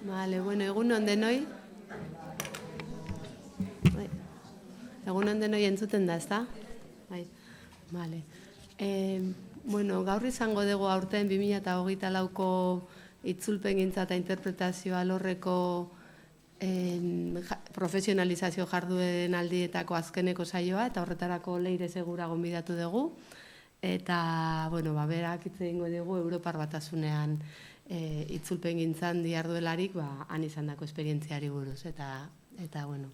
Vale, bueno, egunon denoi. Egunon denoi entzuten da, ezta? Bai, vale. Bueno, gaur izango dugu aurten 2024ko itzulpengintza eta interpretazio alorreko profesionalizazio jarduen aldietako azkeneko saioa, eta horretarako Leire Segura gonbidatu dugu. Eta, bueno, berak hitz egingo dugu Europar Batasunean itzulpengintzan diharduelarik, han izandako esperientziari buruz. Eta bueno,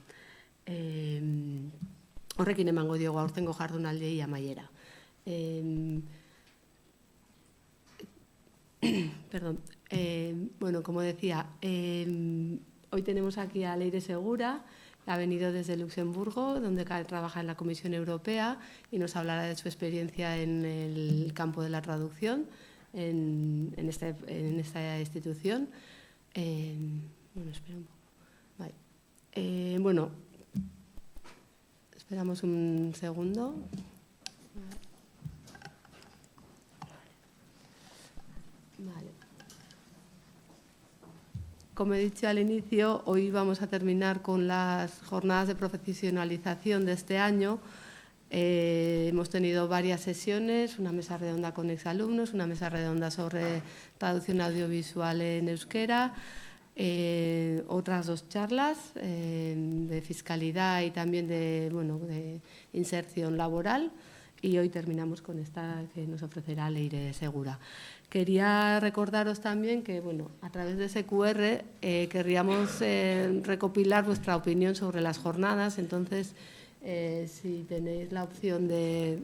horrekin emango diogu aurtengo jardunaldiei amaiera. Perdón. Bueno, como decía, hoy tenemos aquí a Leire Segura. Ha venido desde Luxemburgo, donde trabaja en la Comisión Europea y nos hablará de su experiencia en el campo de la traducción en esta institución. Bueno, espera un poco. Vale. Bueno, esperamos un segundo. Vale. Como he dicho al inicio, hoy vamos a terminar con las jornadas de profesionalización de este año. Hemos tenido varias sesiones, una mesa redonda con exalumnos, una mesa redonda sobre traducción audiovisual en euskera, otras dos charlas de fiscalidad y también de inserción laboral. Y hoy terminamos con esta que nos ofrecerá Leire Segura. Quería recordaros también que, a través de ese QR querríamos recopilar vuestra opinión sobre las jornadas. Entonces, si tenéis la opción de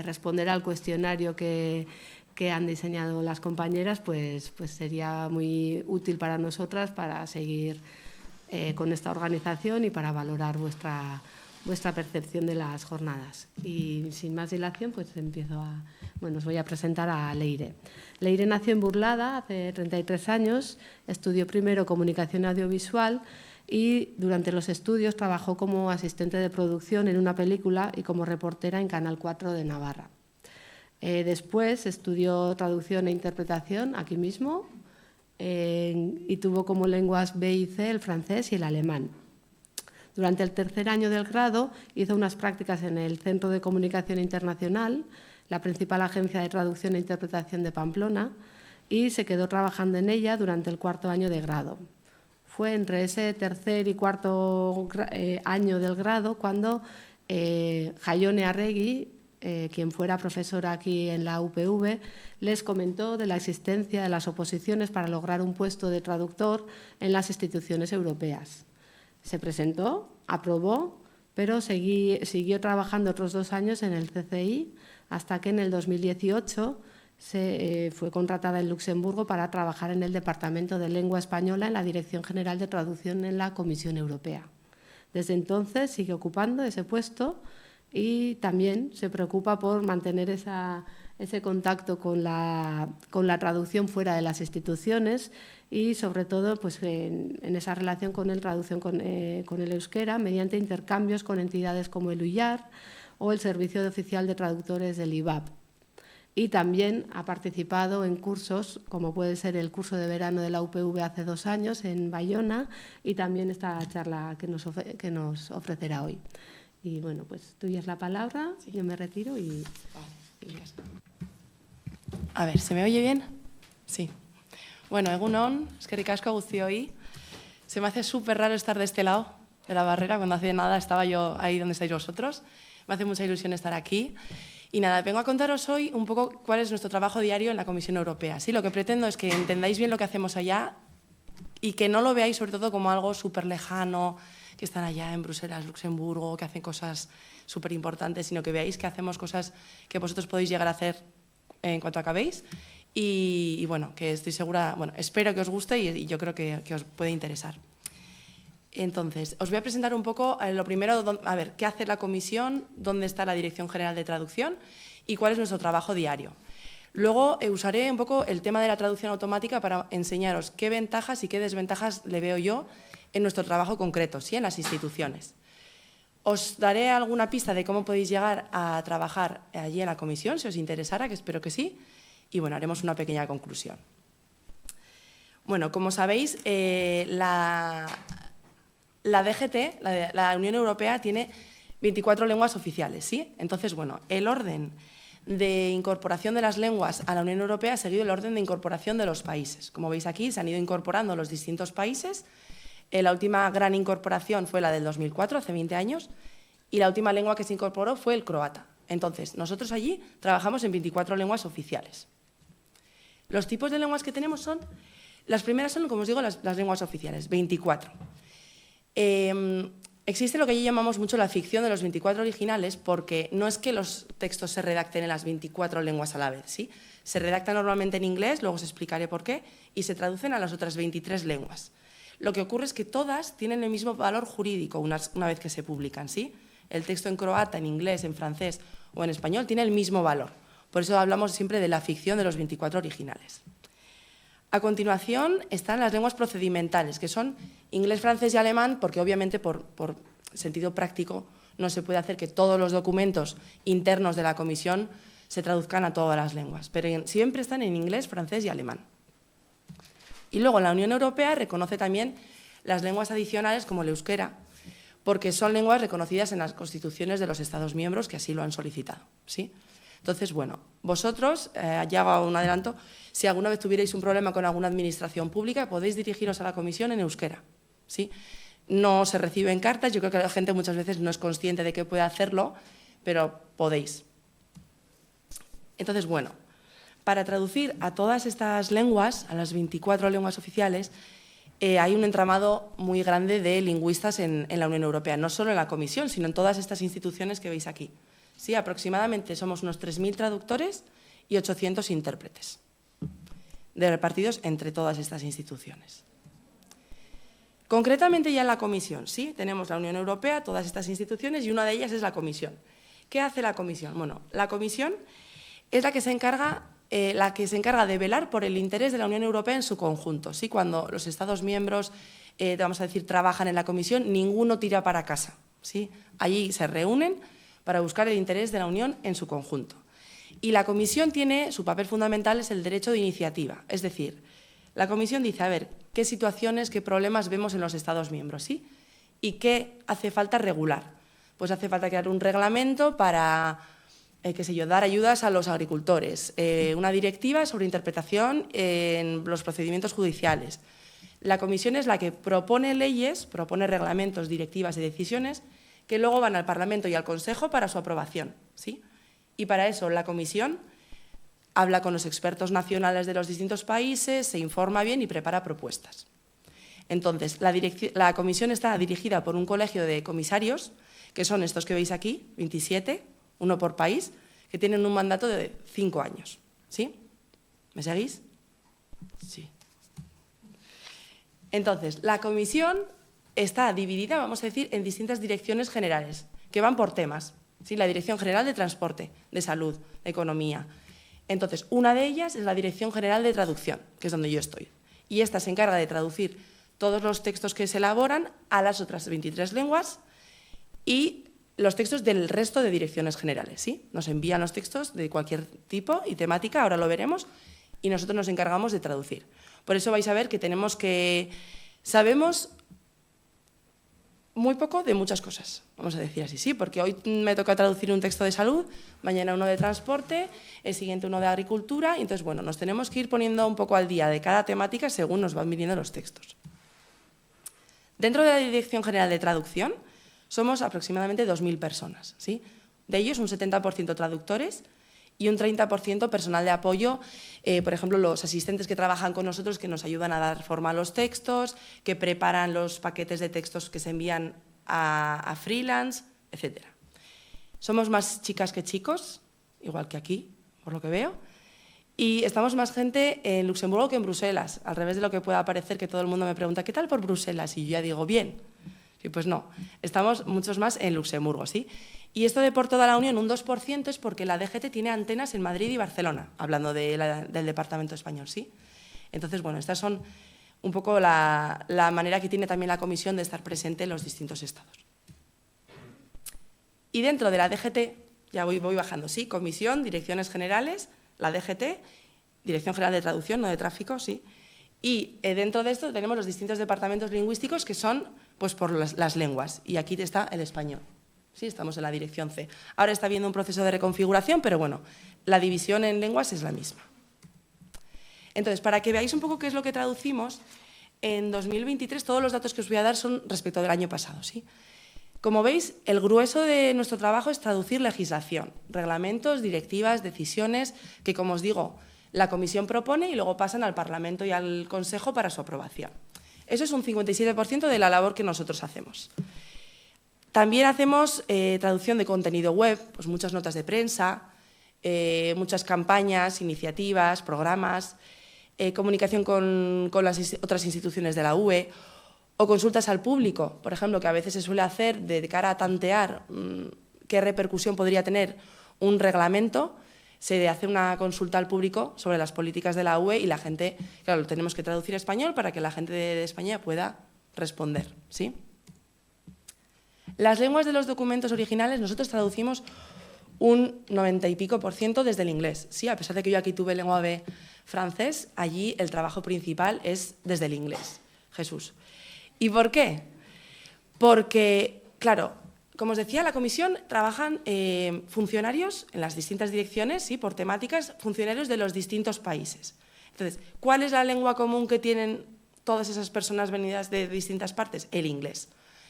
responder al cuestionario que han diseñado las compañeras, pues sería muy útil para nosotras para seguir con esta organización y para valorar vuestra percepción de las jornadas. Y sin más dilación, pues os voy a presentar a Leire. Leire nació en Burlada hace 33 años, estudió primero comunicación audiovisual y durante los estudios trabajó como asistente de producción en una película y como reportera en Canal 4 de Navarra. Después estudió traducción e interpretación aquí mismo y tuvo como lenguas B y C el francés y el alemán. Durante el tercer año del grado hizo unas prácticas en el Centro de Comunicación Internacional, la principal agencia de traducción e interpretación de Pamplona, y se quedó trabajando en ella durante el cuarto año de grado. Fue entre ese tercer y cuarto año del grado cuando Jaione Arregui, quien fuera profesora aquí en la UPV, les comentó de la existencia de las oposiciones para lograr un puesto de traductor en las instituciones europeas. Se presentó, aprobó, pero siguió trabajando otros 2 años en el CCI hasta que en el 2018 fue contratada en Luxemburgo para trabajar en el Departamento de Lengua Española en la Dirección General de Traducción en la Comisión Europea. Desde entonces sigue ocupando ese puesto y también se preocupa por mantener ese contacto con la traducción fuera de las instituciones y, sobre todo, en esa relación con el traducción con el euskera mediante intercambios con entidades como el UIAR o el Servicio Oficial de Traductores del IVAP. Y también ha participado en cursos, como puede ser el curso de verano de la UPV hace 2 años en Bayona y también esta charla que nos ofrecerá hoy. Y pues tuya es la palabra, yo me retiro y ya está. A ver, ¿se me oye bien? Sí. Bueno, egunon, eskerrik asko guztioi. Se me hace súper raro estar de este lado de la barrera, cuando hace nada estaba yo ahí donde estáis vosotros. Me hace mucha ilusión estar aquí. Y nada, vengo a contaros hoy un poco cuál es nuestro trabajo diario en la Comisión Europea. Sí, lo que pretendo es que entendáis bien lo que hacemos allá y que no lo veáis sobre todo como algo súper lejano, que están allá en Bruselas, Luxemburgo, que hacen cosas súper importantes, sino que veáis que hacemos cosas que vosotros podéis llegar a hacer en cuanto acabéis. Y que estoy segura, espero que os guste y yo creo que os puede interesar. Entonces, os voy a presentar un poco lo primero, a ver, qué hace la comisión, dónde está la Dirección General de Traducción y cuál es nuestro trabajo diario. Luego usaré un poco el tema de la traducción automática para enseñaros qué ventajas y qué desventajas le veo yo en nuestro trabajo concreto, ¿sí? En las instituciones. Os daré alguna pista de cómo podéis llegar a trabajar allí en la comisión, si os interesara, que espero que sí, y haremos una pequeña conclusión. Bueno, como sabéis, la DGT, la Unión Europea, tiene 24 lenguas oficiales, ¿sí? Entonces, bueno, el orden de incorporación de las lenguas a la Unión Europea ha seguido el orden de incorporación de los países. Como veis aquí, se han ido incorporando los distintos países. La última gran incorporación fue la del 2004, hace 20 años, y la última lengua que se incorporó fue el croata. Entonces, nosotros allí trabajamos en 24 lenguas oficiales. Los tipos de lenguas que tenemos son, las primeras son, como os digo, las lenguas oficiales, 24. Existe lo que allí llamamos mucho la ficción de los 24 originales, porque no es que los textos se redacten en las 24 lenguas a la vez, ¿sí? Se redactan normalmente en inglés, luego os explicaré por qué, y se traducen a las otras 23 lenguas. Lo que ocurre es que todas tienen el mismo valor jurídico una vez que se publican, ¿sí? El texto en croata, en inglés, en francés o en español tiene el mismo valor. Por eso hablamos siempre de la ficción de los 24 originales. A continuación están las lenguas procedimentales, que son inglés, francés y alemán, porque obviamente por sentido práctico no se puede hacer que todos los documentos internos de la Comisión se traduzcan a todas las lenguas, pero siempre están en inglés, francés y alemán. Y luego la Unión Europea reconoce también las lenguas adicionales como el euskera, porque son lenguas reconocidas en las constituciones de los Estados miembros que así lo han solicitado, ¿sí? Entonces, bueno, vosotros, ya hago un adelanto, si alguna vez tuvierais un problema con alguna administración pública, podéis dirigiros a la comisión en euskera, ¿sí? No se reciben cartas, yo creo que la gente muchas veces no es consciente de que puede hacerlo, pero podéis. Entonces, bueno, para traducir a todas estas lenguas, a las 24 lenguas oficiales, hay un entramado muy grande de lingüistas en la Unión Europea, no solo en la Comisión, sino en todas estas instituciones que veis aquí. Sí, aproximadamente somos unos 3.000 traductores y 800 intérpretes, repartidos entre todas estas instituciones. Concretamente ya en la Comisión, sí, tenemos la Unión Europea, todas estas instituciones, y una de ellas es la Comisión. ¿Qué hace la Comisión? Bueno, la Comisión es la que se encarga de velar por el interés de la Unión Europea en su conjunto. ¿Sí? Cuando los Estados miembros, vamos a decir, trabajan en la Comisión, ninguno tira para casa, ¿sí? Allí se reúnen para buscar el interés de la Unión en su conjunto. Y la Comisión tiene, su papel fundamental es el derecho de iniciativa. Es decir, la Comisión dice, a ver, qué situaciones, qué problemas vemos en los Estados miembros, ¿sí? Y qué hace falta regular. Pues hace falta crear un reglamento para, dar ayudas a los agricultores, una directiva sobre interpretación en los procedimientos judiciales. La Comisión es la que propone leyes, propone reglamentos, directivas y decisiones que luego van al Parlamento y al Consejo para su aprobación, ¿sí? Y para eso la Comisión habla con los expertos nacionales de los distintos países, se informa bien y prepara propuestas. Entonces, la Comisión está dirigida por un colegio de comisarios, que son estos que veis aquí, 27, uno por país, que tienen un mandato de 5 años, ¿sí? ¿Me seguís? Sí. Entonces, la Comisión está dividida, vamos a decir, en distintas direcciones generales, que van por temas, ¿sí? La Dirección General de Transporte, de Salud, de Economía. Entonces, una de ellas es la Dirección General de Traducción, que es donde yo estoy. Y esta se encarga de traducir todos los textos que se elaboran a las otras 23 lenguas y los textos del resto de direcciones generales, ¿sí? Nos envían los textos de cualquier tipo y temática, ahora lo veremos, y nosotros nos encargamos de traducir. Por eso vais a ver que sabemos muy poco de muchas cosas, vamos a decir así, sí, porque hoy me toca traducir un texto de salud, mañana uno de transporte, el siguiente uno de agricultura, y entonces, bueno, nos tenemos que ir poniendo un poco al día de cada temática según nos van viniendo los textos. Dentro de la Dirección General de Traducción somos aproximadamente 2.000 personas, ¿sí? De ellos un 70% traductores y un 30% personal de apoyo, por ejemplo, los asistentes que trabajan con nosotros, que nos ayudan a dar forma a los textos, que preparan los paquetes de textos que se envían a freelance, etc. Somos más chicas que chicos, igual que aquí, por lo que veo, y estamos más gente en Luxemburgo que en Bruselas, al revés de lo que pueda parecer, que todo el mundo me pregunta, ¿qué tal por Bruselas? Y yo ya digo, bien. Y pues no, estamos muchos más en Luxemburgo, ¿sí? Y esto de por toda la Unión, un 2%, es porque la DGT tiene antenas en Madrid y Barcelona, hablando del Departamento Español, ¿sí? Entonces, bueno, estas son un poco la manera que tiene también la Comisión de estar presente en los distintos estados. Y dentro de la DGT, ya voy bajando, ¿sí? Comisión, direcciones generales, la DGT, Dirección General de Traducción, no de Tráfico, ¿sí? Y dentro de esto tenemos los distintos departamentos lingüísticos que son pues, por las lenguas. Y aquí está el español. Sí, estamos en la dirección C. Ahora está habiendo un proceso de reconfiguración, pero bueno, la división en lenguas es la misma. Entonces, para que veáis un poco qué es lo que traducimos, en 2023 todos los datos que os voy a dar son respecto del año pasado, ¿sí? Como veis, el grueso de nuestro trabajo es traducir legislación, reglamentos, directivas, decisiones, que, como os digo, la Comisión propone y luego pasan al Parlamento y al Consejo para su aprobación. Eso es un 57% de la labor que nosotros hacemos. También hacemos traducción de contenido web, pues muchas notas de prensa, muchas campañas, iniciativas, programas, comunicación con las otras instituciones de la UE o consultas al público, por ejemplo, que a veces se suele hacer de cara a tantear qué repercusión podría tener un reglamento. Se hace una consulta al público sobre las políticas de la UE y la gente, claro, lo tenemos que traducir a español para que la gente de España pueda responder, ¿sí? Las lenguas de los documentos originales nosotros traducimos un 90 y pico % desde el inglés, ¿sí? A pesar de que yo aquí tuve lengua B francés, allí el trabajo principal es desde el inglés. Jesús. ¿Y por qué? Porque, claro, como os decía, la comisión trabajan funcionarios en las distintas direcciones, ¿sí? Por temáticas, funcionarios de los distintos países. Entonces, ¿cuál es la lengua común que tienen todas esas personas venidas de distintas partes? El inglés.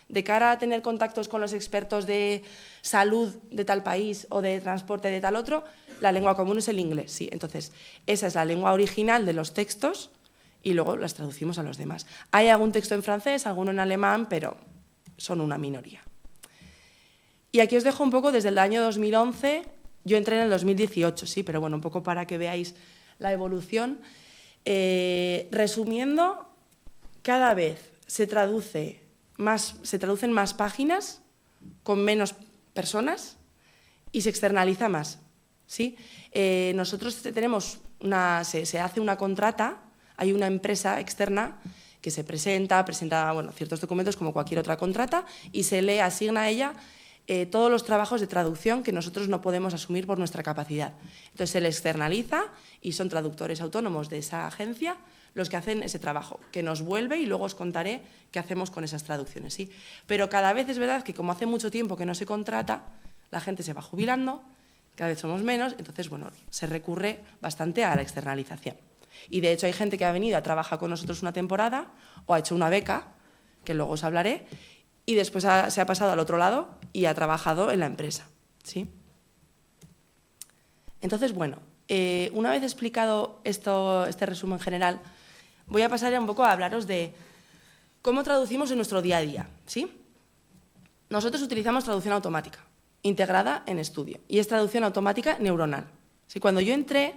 De cara a tener contactos con los expertos de salud de tal país o de transporte de tal otro, la lengua común es el inglés, ¿sí? Entonces, esa es la lengua original de los textos y luego las traducimos a los demás. Hay algún texto en francés, alguno en alemán, pero son una minoría. Y aquí os dejo un poco desde el año 2011, yo entré en el 2018, sí, pero bueno, un poco para que veáis la evolución. Resumiendo, cada vez se traducen más páginas con menos personas y se externaliza más, ¿sí? Nosotros tenemos se hace una contrata, hay una empresa externa que se presenta bueno, ciertos documentos como cualquier otra contrata y se le asigna a ella todos los trabajos de traducción que nosotros no podemos asumir por nuestra capacidad. Entonces se le externaliza y son traductores autónomos de esa agencia los que hacen ese trabajo, que nos vuelve y luego os contaré qué hacemos con esas traducciones, ¿sí? Pero cada vez es verdad que como hace mucho tiempo que no se contrata, la gente se va jubilando, cada vez somos menos, entonces, bueno, se recurre bastante a la externalización. Y de hecho hay gente que ha venido a trabajar con nosotros una temporada o ha hecho una beca, que luego os hablaré, y después se ha pasado al otro lado y ha trabajado en la empresa, ¿sí? Entonces, bueno, una vez explicado este resumen general, voy a pasar ya un poco a hablaros de cómo traducimos en nuestro día a día, ¿sí? Nosotros utilizamos traducción automática, integrada en estudio, y es traducción automática neuronal. ¿Sí? Cuando yo entré,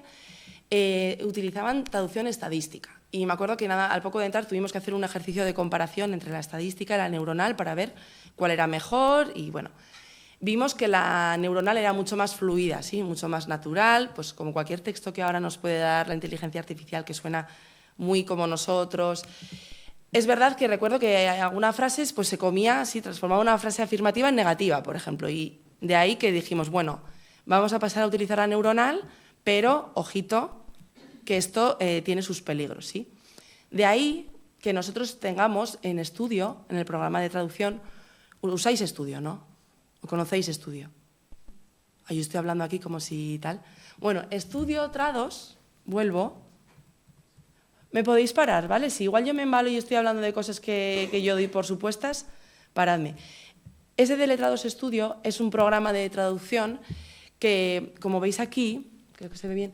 utilizaban traducción estadística, y me acuerdo que al poco de entrar tuvimos que hacer un ejercicio de comparación entre la estadística y la neuronal para ver cuál era mejor, y bueno, vimos que la neuronal era mucho más fluida, ¿sí? Mucho más natural, pues como cualquier texto que ahora nos puede dar la inteligencia artificial que suena muy como nosotros. Es verdad que recuerdo que alguna frase pues, se comía, sí, transformaba una frase afirmativa en negativa, por ejemplo, y de ahí que dijimos, bueno, vamos a pasar a utilizar la neuronal, pero, ojito, que esto tiene sus peligros, ¿sí? De ahí que nosotros tengamos en estudio, en el programa de traducción, usáis estudio, ¿no? ¿O conocéis estudio? Yo estoy hablando aquí como si tal. Bueno, estudio Trados, vuelvo. Me podéis parar, ¿vale? Si igual yo me embalo y estoy hablando de cosas que yo doy por supuestas, paradme. Ese de Letrados Estudio es un programa de traducción que, como veis aquí, creo que se ve bien,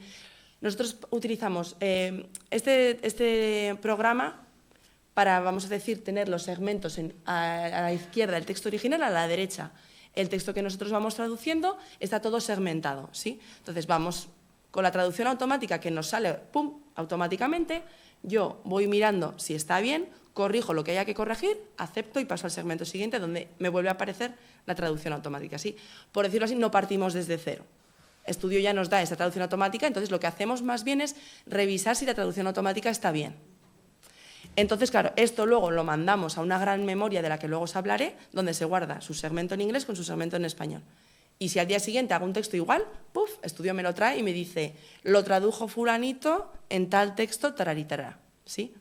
nosotros utilizamos este programa para, vamos a decir, tener los segmentos a la izquierda el texto original, a la derecha el texto que nosotros vamos traduciendo, está todo segmentado, ¿sí? Entonces vamos con la traducción automática que nos sale, ¡pum!, automáticamente, yo voy mirando si está bien, corrijo lo que haya que corregir, acepto y paso al segmento siguiente donde me vuelve a aparecer la traducción automática, ¿sí? Por decirlo así, no partimos desde cero. Estudio ya nos da esta traducción automática, entonces lo que hacemos más bien es revisar si la traducción automática está bien. Entonces, claro, esto luego lo mandamos a una gran memoria de la que luego os hablaré, donde se guarda su segmento en inglés con su segmento en español. Y si al día siguiente hago un texto igual, ¡puf!, Estudio me lo trae y me dice, lo tradujo fulanito en tal texto, tararitara, ¿sí?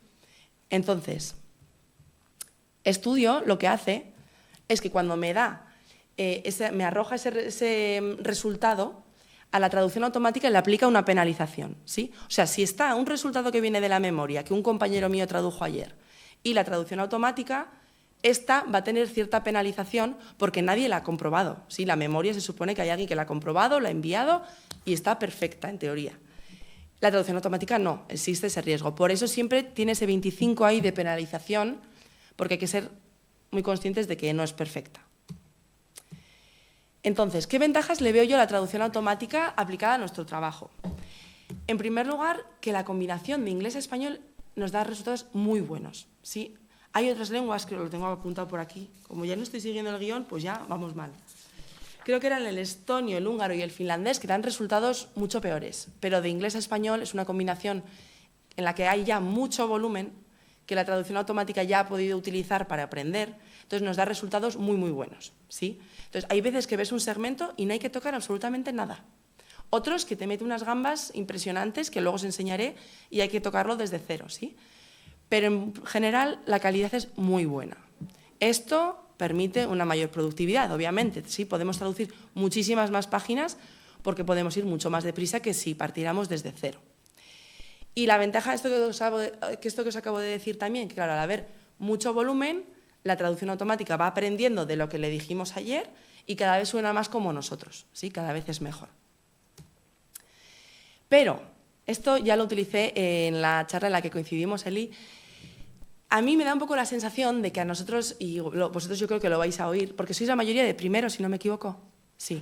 Entonces, estudio lo que hace es que cuando me da, me arroja ese resultado, a la traducción automática le aplica una penalización, ¿sí? O sea, si está un resultado que viene de la memoria, que un compañero mío tradujo ayer, y la traducción automática, esta va a tener cierta penalización porque nadie la ha comprobado, ¿sí? La memoria se supone que hay alguien que la ha comprobado, la ha enviado y está perfecta, en teoría. La traducción automática no, existe ese riesgo. Por eso siempre tiene ese 25 ahí de penalización, porque hay que ser muy conscientes de que no es perfecta. Entonces, ¿qué ventajas le veo yo a la traducción automática aplicada a nuestro trabajo? En primer lugar, que la combinación de inglés-español nos da resultados muy buenos, ¿sí? Hay otras lenguas, que lo tengo apuntado por aquí, como ya no estoy siguiendo el guión, pues ya vamos mal. Creo que eran el estonio, el húngaro y el finlandés que dan resultados mucho peores, pero de inglés a español es una combinación en la que hay ya mucho volumen que la traducción automática ya ha podido utilizar para aprender, entonces nos da resultados muy, muy buenos, ¿sí? Entonces, hay veces que ves un segmento y no hay que tocar absolutamente nada. Otros que te mete unas gambas impresionantes que luego os enseñaré y hay que tocarlo desde cero, ¿sí? Pero en general la calidad es muy buena. Esto permite una mayor productividad, obviamente, ¿sí? Podemos traducir muchísimas más páginas porque podemos ir mucho más deprisa que si partiéramos desde cero. Y la ventaja de esto que os acabo de decir también, que claro, al haber mucho volumen, la traducción automática va aprendiendo de lo que le dijimos ayer y cada vez suena más como nosotros, ¿sí? Cada vez es mejor. Pero esto ya lo utilicé en la charla en la que coincidimos, Eli. A mí me da un poco la sensación de que a nosotros, y vosotros yo creo que lo vais a oír, porque sois la mayoría de primero, si no me equivoco. Sí.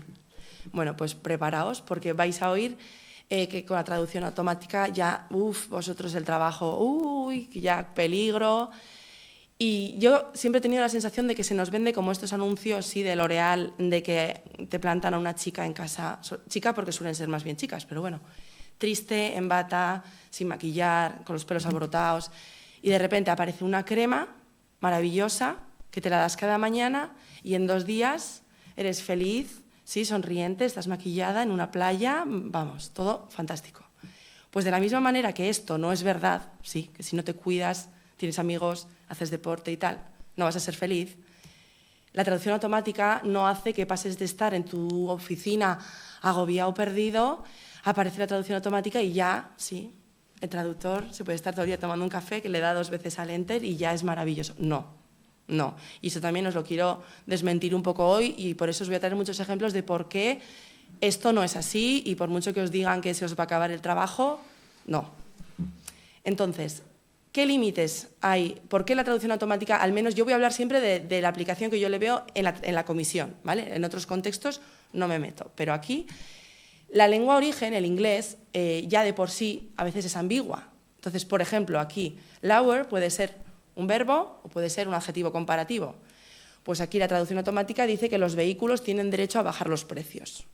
Bueno, pues preparaos, porque vais a oír que con la traducción automática ya, vosotros el trabajo, que ya peligro. Y yo siempre he tenido la sensación de que se nos vende como estos anuncios, sí, de L'Oréal, de que te plantan a una chica en casa, chica porque suelen ser más bien chicas, pero bueno, triste, en bata, sin maquillar, con los pelos alborotados, y de repente aparece una crema maravillosa que te la das cada mañana y en 2 días eres feliz, sí, sonriente, estás maquillada en una playa, vamos, todo fantástico. Pues de la misma manera que esto no es verdad, sí, que si no te cuidas, tienes amigos, haces deporte y tal, no vas a ser feliz, la traducción automática no hace que pases de estar en tu oficina agobiado, perdido, aparece la traducción automática y ya, sí, el traductor se puede estar todo el día tomando un café que le da 2 veces al enter y ya es maravilloso. No. Y eso también os lo quiero desmentir un poco hoy y por eso os voy a traer muchos ejemplos de por qué esto no es así y por mucho que os digan que se os va a acabar el trabajo, no. Entonces, ¿qué límites hay? ¿Por qué la traducción automática? Al menos yo voy a hablar siempre de la aplicación que yo le veo en la comisión, ¿vale? En otros contextos no me meto, pero aquí la lengua origen, el inglés, ya de por sí a veces es ambigua. Entonces, por ejemplo, aquí, lower puede ser un verbo o puede ser un adjetivo comparativo. Pues aquí la traducción automática dice que los vehículos tienen derecho a bajar los precios.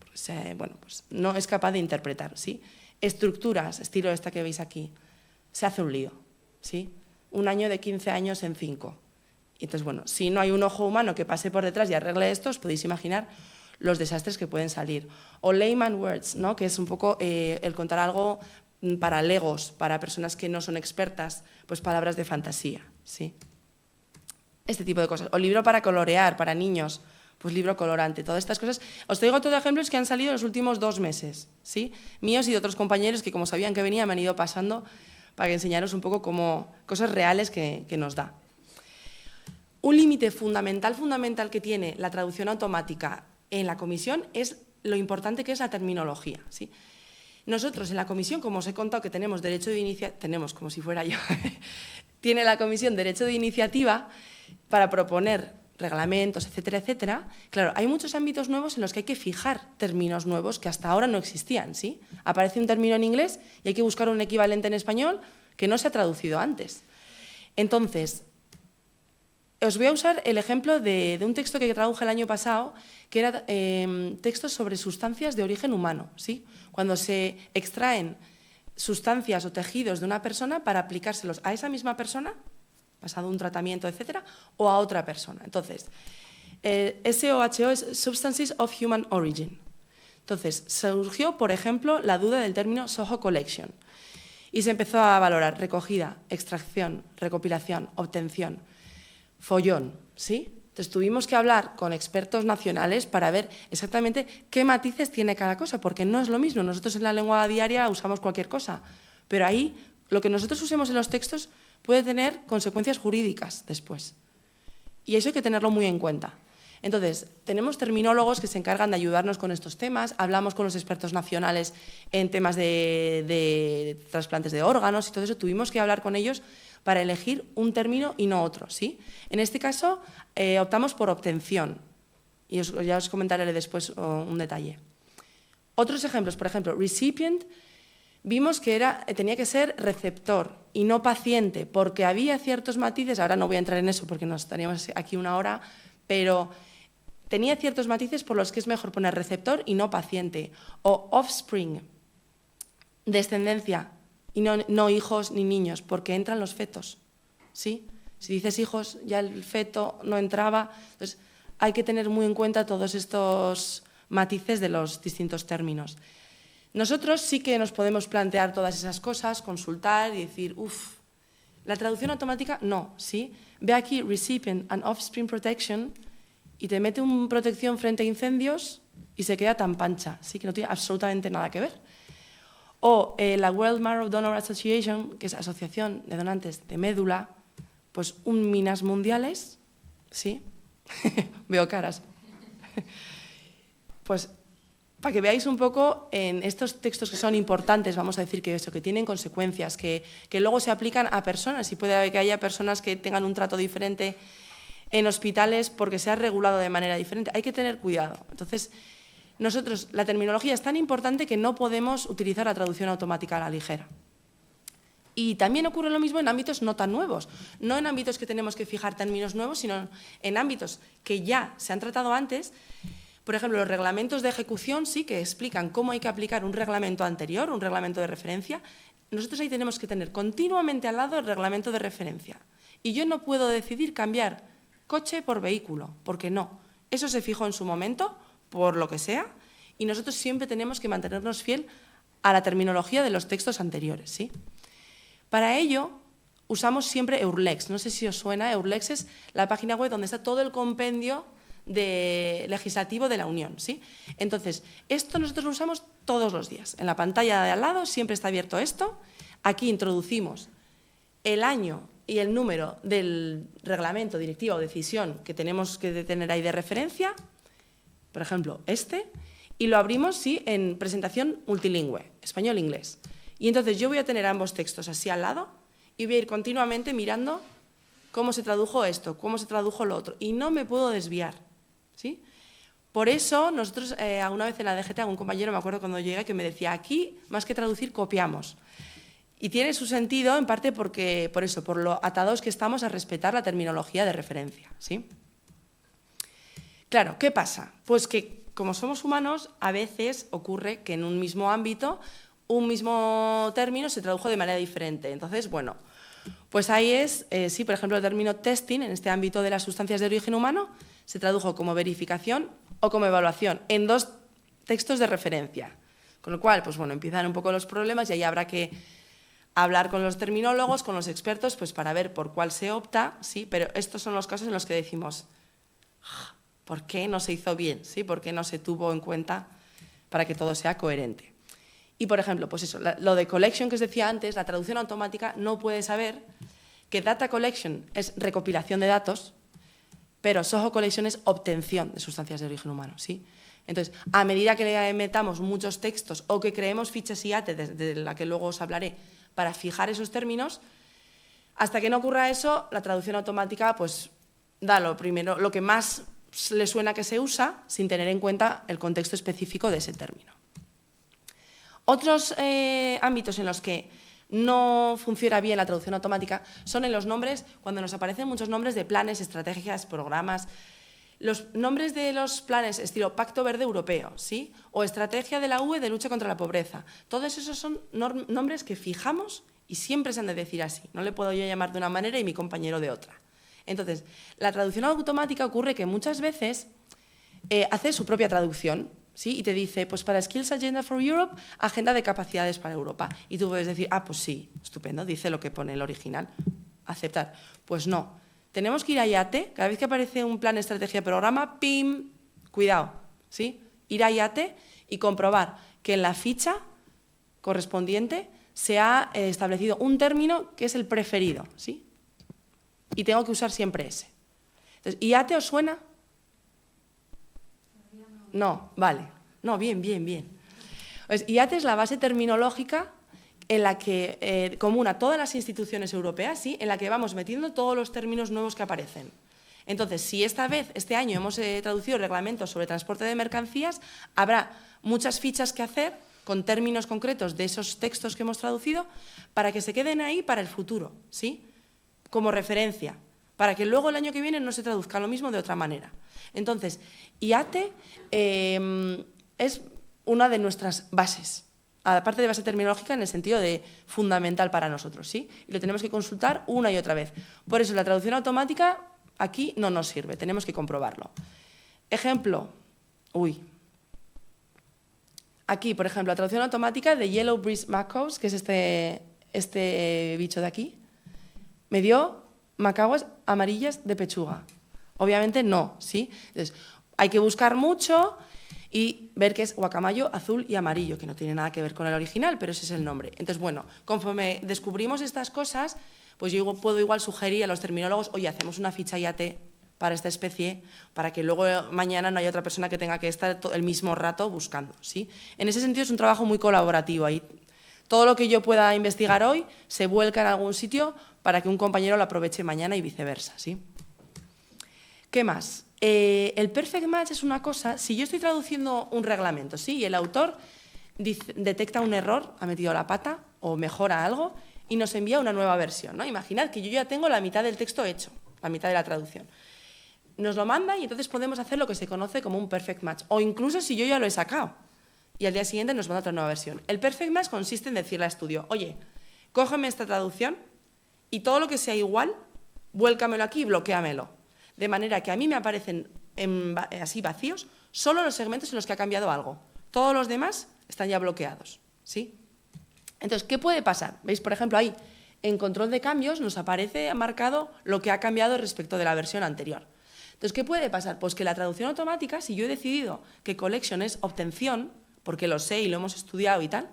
Pues, bueno, pues no es capaz de interpretar, ¿sí? Estructuras, estilo esta que veis aquí, se hace un lío, ¿sí? 1 año de 15 años en 5. Y entonces, bueno, si no hay un ojo humano que pase por detrás y arregle esto, os podéis imaginar los desastres que pueden salir. O layman words, ¿no? Que es un poco el contar algo para legos, para personas que no son expertas, pues palabras de fantasía, ¿sí? Este tipo de cosas. O libro para colorear, para niños, pues libro colorante. Todas estas cosas. Os traigo todos ejemplos que han salido en los últimos 2 meses, ¿sí? Míos y de otros compañeros que, como sabían que venía, me han ido pasando para enseñaros un poco como cosas reales que nos da. Un límite fundamental que tiene la traducción automática en la comisión es lo importante que es la terminología, ¿sí? Nosotros en la comisión, como os he contado que tenemos derecho de iniciativa, tenemos como si fuera yo, tiene la comisión derecho de iniciativa para proponer reglamentos, etcétera, etcétera. Claro, hay muchos ámbitos nuevos en los que hay que fijar términos nuevos que hasta ahora no existían, ¿sí? Aparece un término en inglés y hay que buscar un equivalente en español que no se ha traducido antes. Entonces, os voy a usar el ejemplo de un texto que traduje el año pasado, que era textos sobre sustancias de origen humano, ¿sí? Cuando se extraen sustancias o tejidos de una persona para aplicárselos a esa misma persona, pasado un tratamiento, etcétera, o a otra persona. Entonces, SOHO es Substances of Human Origin. Entonces, surgió, por ejemplo, la duda del término Soho Collection. Y se empezó a valorar recogida, extracción, recopilación, obtención, follón, ¿sí? Entonces tuvimos que hablar con expertos nacionales para ver exactamente qué matices tiene cada cosa, porque no es lo mismo. Nosotros en la lengua diaria usamos cualquier cosa, pero ahí lo que nosotros usemos en los textos puede tener consecuencias jurídicas después. Y eso hay que tenerlo muy en cuenta. Entonces, tenemos terminólogos que se encargan de ayudarnos con estos temas, hablamos con los expertos nacionales en temas de trasplantes de órganos y todo eso, tuvimos que hablar con ellos para elegir un término y no otro, ¿sí? En este caso, optamos por obtención, y ya os comentaré después un detalle. Otros ejemplos, por ejemplo, recipient, vimos que tenía que ser receptor y no paciente, porque había ciertos matices, ahora no voy a entrar en eso porque nos estaríamos aquí una hora, pero tenía ciertos matices por los que es mejor poner receptor y no paciente. O offspring, descendencia, y no hijos ni niños, porque entran los fetos, ¿sí? Si dices hijos, ya el feto no entraba. Entonces, hay que tener muy en cuenta todos estos matices de los distintos términos. Nosotros sí que nos podemos plantear todas esas cosas, consultar y decir, la traducción automática, no, ¿sí? Ve aquí, recipient and offspring protection, y te mete una protección frente a incendios y se queda tan pancha, ¿sí? Que no tiene absolutamente nada que ver. O la World Marrow Donor Association, que es Asociación de Donantes de Médula, pues minas mundiales, ¿sí? Veo caras. Pues para que veáis un poco en estos textos que son importantes, vamos a decir que tienen consecuencias, que luego se aplican a personas, y puede que haya personas que tengan un trato diferente en hospitales porque se ha regulado de manera diferente. Hay que tener cuidado. Entonces, nosotros, la terminología es tan importante que no podemos utilizar la traducción automática a la ligera. Y también ocurre lo mismo en ámbitos no tan nuevos, no en ámbitos que tenemos que fijar términos nuevos, sino en ámbitos que ya se han tratado antes. Por ejemplo, los reglamentos de ejecución sí que explican cómo hay que aplicar un reglamento anterior, un reglamento de referencia. Nosotros ahí tenemos que tener continuamente al lado el reglamento de referencia. Y yo no puedo decidir cambiar coche por vehículo, porque no. Eso se fijó en su momento, por lo que sea, y nosotros siempre tenemos que mantenernos fiel a la terminología de los textos anteriores, ¿sí? Para ello, usamos siempre Eurlex. No sé si os suena, Eurlex es la página web donde está todo el compendio legislativo de la Unión, ¿sí? Entonces, esto nosotros lo usamos todos los días. En la pantalla de al lado siempre está abierto esto. Aquí introducimos el año y el número del reglamento, directiva o decisión que tenemos que tener ahí de referencia, por ejemplo, y lo abrimos, sí, en presentación multilingüe, español-inglés. Y entonces yo voy a tener ambos textos así al lado y voy a ir continuamente mirando cómo se tradujo esto, cómo se tradujo lo otro, y no me puedo desviar, ¿sí? Por eso, nosotros, alguna vez en la DGT, algún compañero, me acuerdo cuando llegué, que me decía, aquí, más que traducir, copiamos. Y tiene su sentido, en parte, por lo atados que estamos a respetar la terminología de referencia, ¿sí? Claro, ¿qué pasa? Pues que, como somos humanos, a veces ocurre que en un mismo ámbito, un mismo término se tradujo de manera diferente. Entonces, bueno, pues ahí es, sí, por ejemplo, el término testing, en este ámbito de las sustancias de origen humano, se tradujo como verificación o como evaluación, en dos textos de referencia. Con lo cual, pues bueno, empiezan un poco los problemas y ahí habrá que hablar con los terminólogos, con los expertos, pues para ver por cuál se opta, ¿sí? Pero estos son los casos en los que decimos, ¿por qué no se hizo bien? ¿Sí? ¿Por qué no se tuvo en cuenta para que todo sea coherente? Y, por ejemplo, pues eso, lo de collection que os decía antes, la traducción automática no puede saber que data collection es recopilación de datos, pero Soho collection es obtención de sustancias de origen humano, ¿sí? Entonces, a medida que le metamos muchos textos o que creemos fichas IATE, de la que luego os hablaré, para fijar esos términos, hasta que no ocurra eso, la traducción automática pues da lo primero, lo que más le suena que se usa, sin tener en cuenta el contexto específico de ese término. Otros ámbitos en los que no funciona bien la traducción automática son en los nombres, cuando nos aparecen muchos nombres de planes, estrategias, programas. Los nombres de los planes estilo Pacto Verde Europeo, ¿sí? O Estrategia de la UE de lucha contra la pobreza. Todos esos son nombres que fijamos y siempre se han de decir así. No le puedo yo llamar de una manera y mi compañero de otra. Entonces, la traducción automática ocurre que muchas veces hace su propia traducción ¿sí? Y te dice, pues para Skills Agenda for Europe, agenda de capacidades para Europa. Y tú puedes decir, pues sí, estupendo, dice lo que pone el original, aceptar. Pues no, tenemos que ir a IATE, cada vez que aparece un plan, estrategia, programa, ¡pim!, cuidado, ¿sí? Ir a IATE y comprobar que en la ficha correspondiente se ha establecido un término que es el preferido, ¿sí? Y tengo que usar siempre ese. Entonces, ¿IATE os suena? No, vale. No, bien. Pues, IATE es la base terminológica en la que, común a todas las instituciones europeas, ¿sí? En la que vamos metiendo todos los términos nuevos que aparecen. Entonces, si este año hemos traducido reglamentos sobre transporte de mercancías, habrá muchas fichas que hacer con términos concretos de esos textos que hemos traducido para que se queden ahí para el futuro, ¿sí? Como referencia, para que luego el año que viene no se traduzca lo mismo de otra manera. Entonces, IATE es una de nuestras bases, aparte de base terminológica en el sentido de fundamental para nosotros, ¿sí? Y lo tenemos que consultar una y otra vez. Por eso la traducción automática aquí no nos sirve, tenemos que comprobarlo. Ejemplo, aquí, por ejemplo, la traducción automática de Yellow Breast Macaws, que es este bicho de aquí, me dio macaguas amarillas de pechuga. Obviamente no, ¿sí? Entonces, hay que buscar mucho y ver que es guacamayo azul y amarillo, que no tiene nada que ver con el original, pero ese es el nombre. Entonces, bueno, conforme descubrimos estas cosas, pues yo puedo igual sugerir a los terminólogos, oye, hacemos una ficha IATE para esta especie, para que luego mañana no haya otra persona que tenga que estar el mismo rato buscando, ¿sí? En ese sentido es un trabajo muy colaborativo. Ahí todo lo que yo pueda investigar hoy se vuelca en algún sitio para que un compañero lo aproveche mañana y viceversa, ¿sí? ¿Qué más? El perfect match es una cosa, si yo estoy traduciendo un reglamento, ¿sí? Y el autor detecta un error, ha metido la pata o mejora algo y nos envía una nueva versión, ¿no? Imaginad que yo ya tengo la mitad del texto hecho, la mitad de la traducción. Nos lo manda y entonces podemos hacer lo que se conoce como un perfect match, o incluso si yo ya lo he sacado y al día siguiente nos manda otra nueva versión. El perfect match consiste en decirle al estudio, oye, cógeme esta traducción y todo lo que sea igual, vuélcamelo aquí y bloquéamelo. De manera que a mí me aparecen así vacíos solo los segmentos en los que ha cambiado algo. Todos los demás están ya bloqueados, ¿sí? Entonces, ¿qué puede pasar? ¿Veis? Por ejemplo, ahí en control de cambios nos aparece marcado lo que ha cambiado respecto de la versión anterior. Entonces, ¿qué puede pasar? Pues que la traducción automática, si yo he decidido que collection es obtención, porque lo sé y lo hemos estudiado y tal,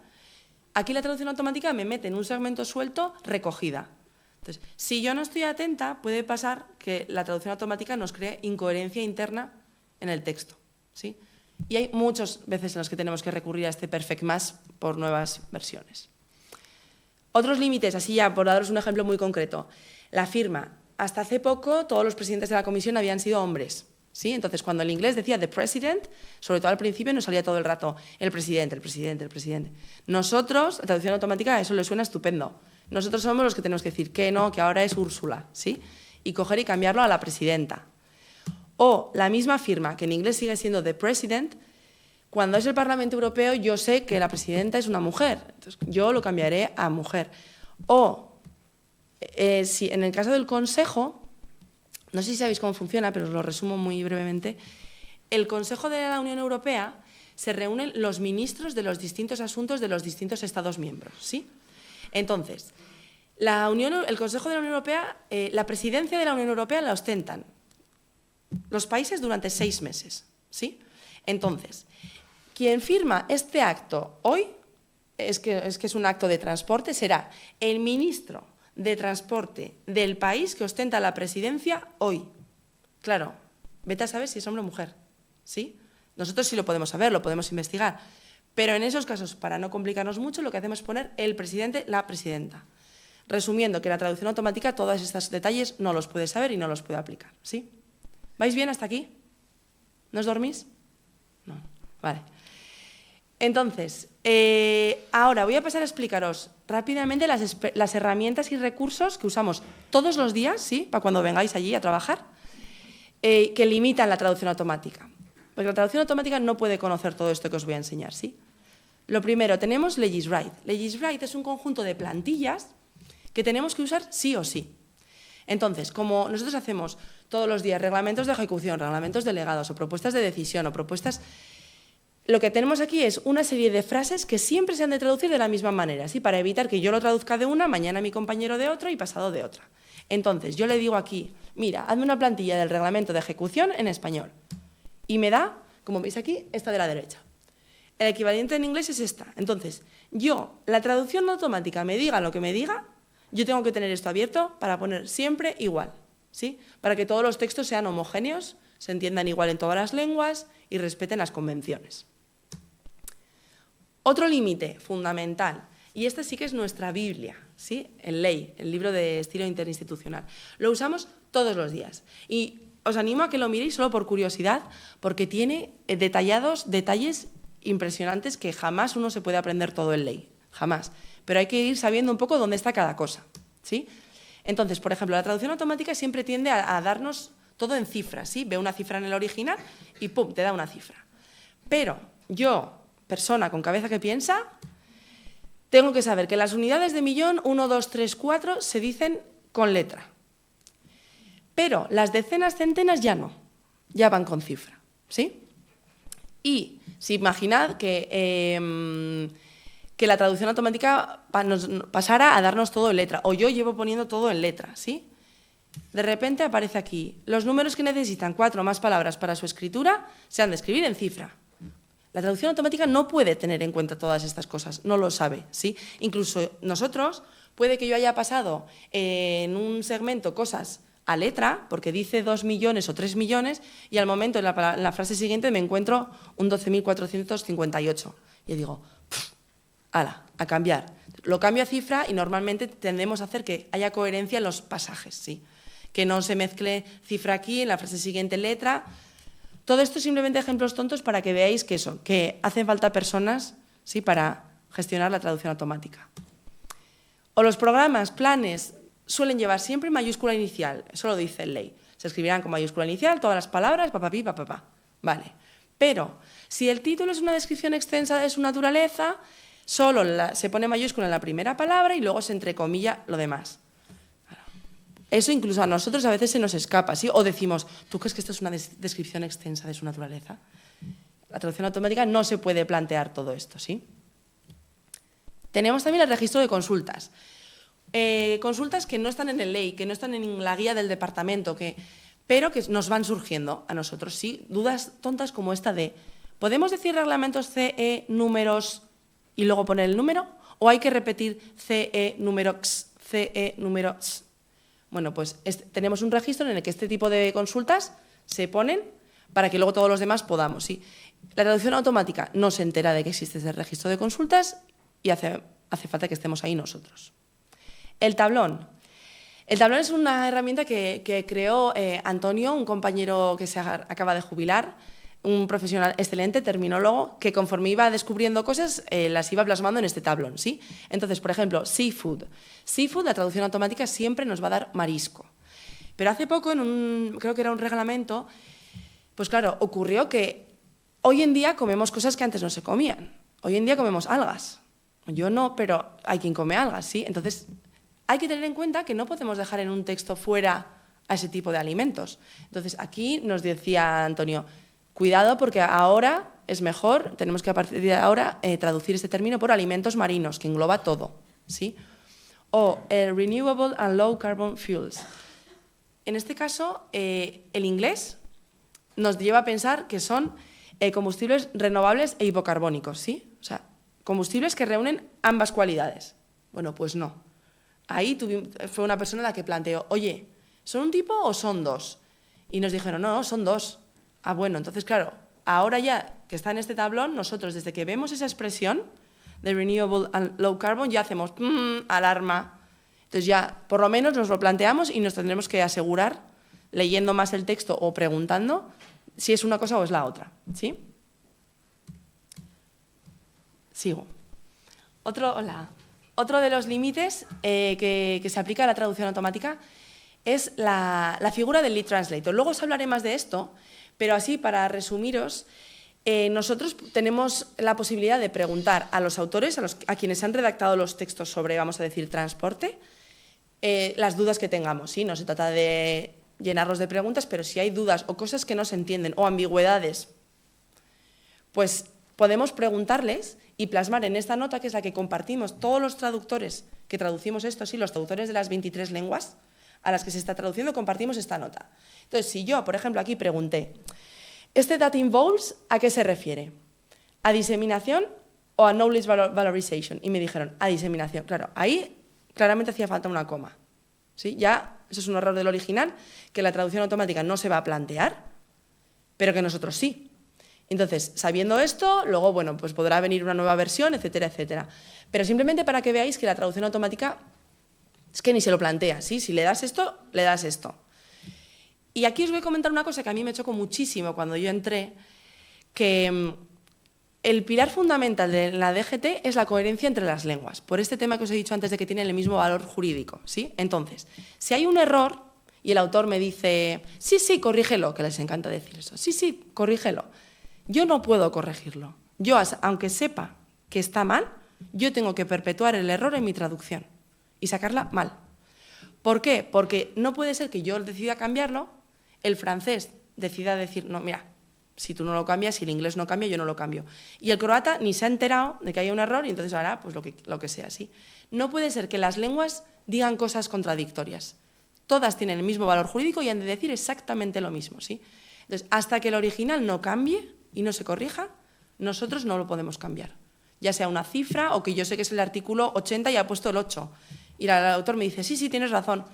aquí la traducción automática me mete en un segmento suelto recogida. Entonces, si yo no estoy atenta, puede pasar que la traducción automática nos cree incoherencia interna en el texto, ¿sí? Y hay muchas veces en las que tenemos que recurrir a este perfect match por nuevas versiones. Otros límites, así ya por daros un ejemplo muy concreto. La firma. Hasta hace poco todos los presidentes de la comisión habían sido hombres, ¿sí? Entonces, cuando el inglés decía the president, sobre todo al principio nos salía todo el rato el presidente, el presidente, el presidente. Nosotros, la traducción automática, a eso le suena estupendo. Nosotros somos los que tenemos que decir que no, que ahora es Úrsula, ¿sí? Y coger y cambiarlo a la presidenta. O la misma firma, que en inglés sigue siendo the president, cuando es el Parlamento Europeo yo sé que la presidenta es una mujer, entonces yo lo cambiaré a mujer. O, si en el caso del Consejo, no sé si sabéis cómo funciona, pero os lo resumo muy brevemente, el Consejo de la Unión Europea se reúnen los ministros de los distintos asuntos de los distintos Estados miembros, ¿sí? Entonces, el Consejo de la Unión Europea, la presidencia de la Unión Europea la ostentan los países durante 6 meses, ¿sí? Entonces, quien firma este acto hoy, es que es un acto de transporte, será el ministro de Transporte del país que ostenta la presidencia hoy. Claro, vete a saber si es hombre o mujer, ¿sí? Nosotros sí lo podemos saber, lo podemos investigar, pero en esos casos, para no complicarnos mucho, lo que hacemos es poner el presidente, la presidenta. Resumiendo, que la traducción automática todos estos detalles no los puede saber y no los puede aplicar, ¿sí? ¿Vais bien hasta aquí? ¿No os dormís? No, vale. Entonces, ahora voy a pasar a explicaros rápidamente las herramientas y recursos que usamos todos los días, ¿sí? Para cuando vengáis allí a trabajar, que limitan la traducción automática. Porque la traducción automática no puede conocer todo esto que os voy a enseñar, ¿sí? Lo primero, tenemos LegisWrite. LegisWrite es un conjunto de plantillas que tenemos que usar sí o sí. Entonces, como nosotros hacemos todos los días reglamentos de ejecución, reglamentos delegados o propuestas de decisión o propuestas, lo que tenemos aquí es una serie de frases que siempre se han de traducir de la misma manera, ¿sí? Para evitar que yo lo traduzca de una, mañana mi compañero de otra y pasado de otra. Entonces, yo le digo aquí, mira, hazme una plantilla del reglamento de ejecución en español. Y me da, como veis aquí, esta de la derecha. El equivalente en inglés es esta. Entonces, la traducción automática me diga lo que me diga, yo tengo que tener esto abierto para poner siempre igual, ¿sí? Para que todos los textos sean homogéneos, se entiendan igual en todas las lenguas y respeten las convenciones. Otro límite fundamental, y esta sí que es nuestra Biblia, ¿sí? El Ley, el libro de estilo interinstitucional. Lo usamos todos los días y os animo a que lo miréis solo por curiosidad, porque tiene detalles impresionantes que jamás uno se puede aprender todo el Ley, jamás. Pero hay que ir sabiendo un poco dónde está cada cosa, ¿sí? Entonces, por ejemplo, la traducción automática siempre tiende a darnos todo en cifras, ¿sí? Ve una cifra en el original y ¡pum!, te da una cifra. Pero yo, persona con cabeza que piensa, tengo que saber que las unidades de millón, 1, 2, 3, 4, se dicen con letra. Pero las decenas, centenas ya no, ya van con cifra, ¿sí? Y si imaginad que la traducción automática nos pasara a darnos todo en letra, o yo llevo poniendo todo en letra, ¿sí? De repente aparece aquí, los números que necesitan 4 más palabras para su escritura se han de escribir en cifra. La traducción automática no puede tener en cuenta todas estas cosas, no lo sabe, ¿sí? Incluso nosotros, puede que yo haya pasado en un segmento cosas a letra, porque dice 2 millones o 3 millones, y al momento en la frase siguiente me encuentro un 12.458. Y digo, ¡hala!, a cambiar. Lo cambio a cifra y normalmente tendemos a hacer que haya coherencia en los pasajes, ¿sí? Que no se mezcle cifra aquí, en la frase siguiente letra. Todo esto es simplemente ejemplos tontos para que veáis que hacen falta personas, ¿sí?, para gestionar la traducción automática. O los programas, planes, suelen llevar siempre mayúscula inicial, eso lo dice el Ley. Se escribirán con mayúscula inicial todas las palabras, papapí, papapá. Vale. Pero si el título es una descripción extensa de su naturaleza, solo se pone mayúscula en la primera palabra y luego se entrecomilla lo demás. Eso incluso a nosotros a veces se nos escapa, ¿sí? O decimos, ¿tú crees que esto es una descripción extensa de su naturaleza? La traducción automática no se puede plantear todo esto, ¿sí? Tenemos también el registro de consultas. Consultas que no están en el Ley, que no están en la guía del departamento, pero que nos van surgiendo a nosotros, ¿sí? Dudas tontas como esta de, ¿podemos decir reglamentos CE números y luego poner el número? ¿O hay que repetir CE número X, CE número X? Bueno, pues tenemos un registro en el que este tipo de consultas se ponen para que luego todos los demás podamos, ¿sí? La traducción automática no se entera de que existe ese registro de consultas y hace falta que estemos ahí nosotros. El tablón. El tablón es una herramienta que creó Antonio, un compañero que se acaba de jubilar, un profesional excelente, terminólogo, que conforme iba descubriendo cosas, las iba plasmando en este tablón, ¿sí? Entonces, por ejemplo, seafood. Seafood, la traducción automática siempre nos va a dar marisco. Pero hace poco, creo que era un reglamento, pues claro, ocurrió que hoy en día comemos cosas que antes no se comían. Hoy en día comemos algas. Yo no, pero hay quien come algas, ¿sí? Entonces, hay que tener en cuenta que no podemos dejar en un texto fuera a ese tipo de alimentos. Entonces, aquí nos decía Antonio, cuidado porque ahora es mejor, tenemos que a partir de ahora traducir este término por alimentos marinos, que engloba todo, ¿sí? O renewable and low carbon fuels. En este caso, el inglés nos lleva a pensar que son combustibles renovables e hipocarbónicos, ¿sí? O sea, combustibles que reúnen ambas cualidades. Bueno, pues no. Ahí fue una persona la que planteó, oye, ¿son un tipo o son dos? Y nos dijeron, no, son dos. Ah, bueno, entonces, claro, ahora ya que está en este tablón, nosotros desde que vemos esa expresión de renewable and low carbon, ya hacemos alarma. Entonces ya, por lo menos, nos lo planteamos y nos tendremos que asegurar, leyendo más el texto o preguntando, si es una cosa o es la otra, ¿sí? Sigo. Otro de los límites que se aplica a la traducción automática es la figura del lead translator. Luego os hablaré más de esto, pero así, para resumiros, nosotros tenemos la posibilidad de preguntar a los autores, a quienes han redactado los textos sobre, vamos a decir, transporte, las dudas que tengamos, ¿sí? No se trata de llenarlos de preguntas, pero si hay dudas o cosas que no se entienden o ambigüedades, pues podemos preguntarles y plasmar en esta nota, que es la que compartimos todos los traductores que traducimos esto, sí, los traductores de las 23 lenguas a las que se está traduciendo, compartimos esta nota. Entonces, si yo, por ejemplo, aquí pregunté, ¿este that involves a qué se refiere? ¿A diseminación o a knowledge valorization? Y me dijeron, a diseminación. Claro, ahí claramente hacía falta una coma. ¿Sí? Ya, eso es un error del original, que la traducción automática no se va a plantear, pero que nosotros sí. Entonces, sabiendo esto, luego, bueno, pues podrá venir una nueva versión, etcétera, etcétera. Pero simplemente para que veáis que la traducción automática es que ni se lo plantea, ¿sí? Si le das esto, le das esto. Y aquí os voy a comentar una cosa que a mí me chocó muchísimo cuando yo entré, que el pilar fundamental de la DGT es la coherencia entre las lenguas, por este tema que os he dicho antes de que tienen el mismo valor jurídico, ¿sí? Entonces, si hay un error y el autor me dice, sí, sí, corrígelo, que les encanta decir eso, sí, sí, corrígelo, yo no puedo corregirlo. Yo, aunque sepa que está mal, yo tengo que perpetuar el error en mi traducción y sacarla mal. ¿Por qué? Porque no puede ser que yo decida cambiarlo, el francés decida decir, no, mira, si tú no lo cambias, si el inglés no cambia, yo no lo cambio. Y el croata ni se ha enterado de que hay un error y entonces hará pues, lo que sea, ¿sí? No puede ser que las lenguas digan cosas contradictorias. Todas tienen el mismo valor jurídico y han de decir exactamente lo mismo, ¿sí? Entonces, hasta que el original no cambie y no se corrija, nosotros no lo podemos cambiar. Ya sea una cifra o que yo sé que es el artículo 80 y ha puesto el 8. Y el autor me dice, sí, sí, tienes razón.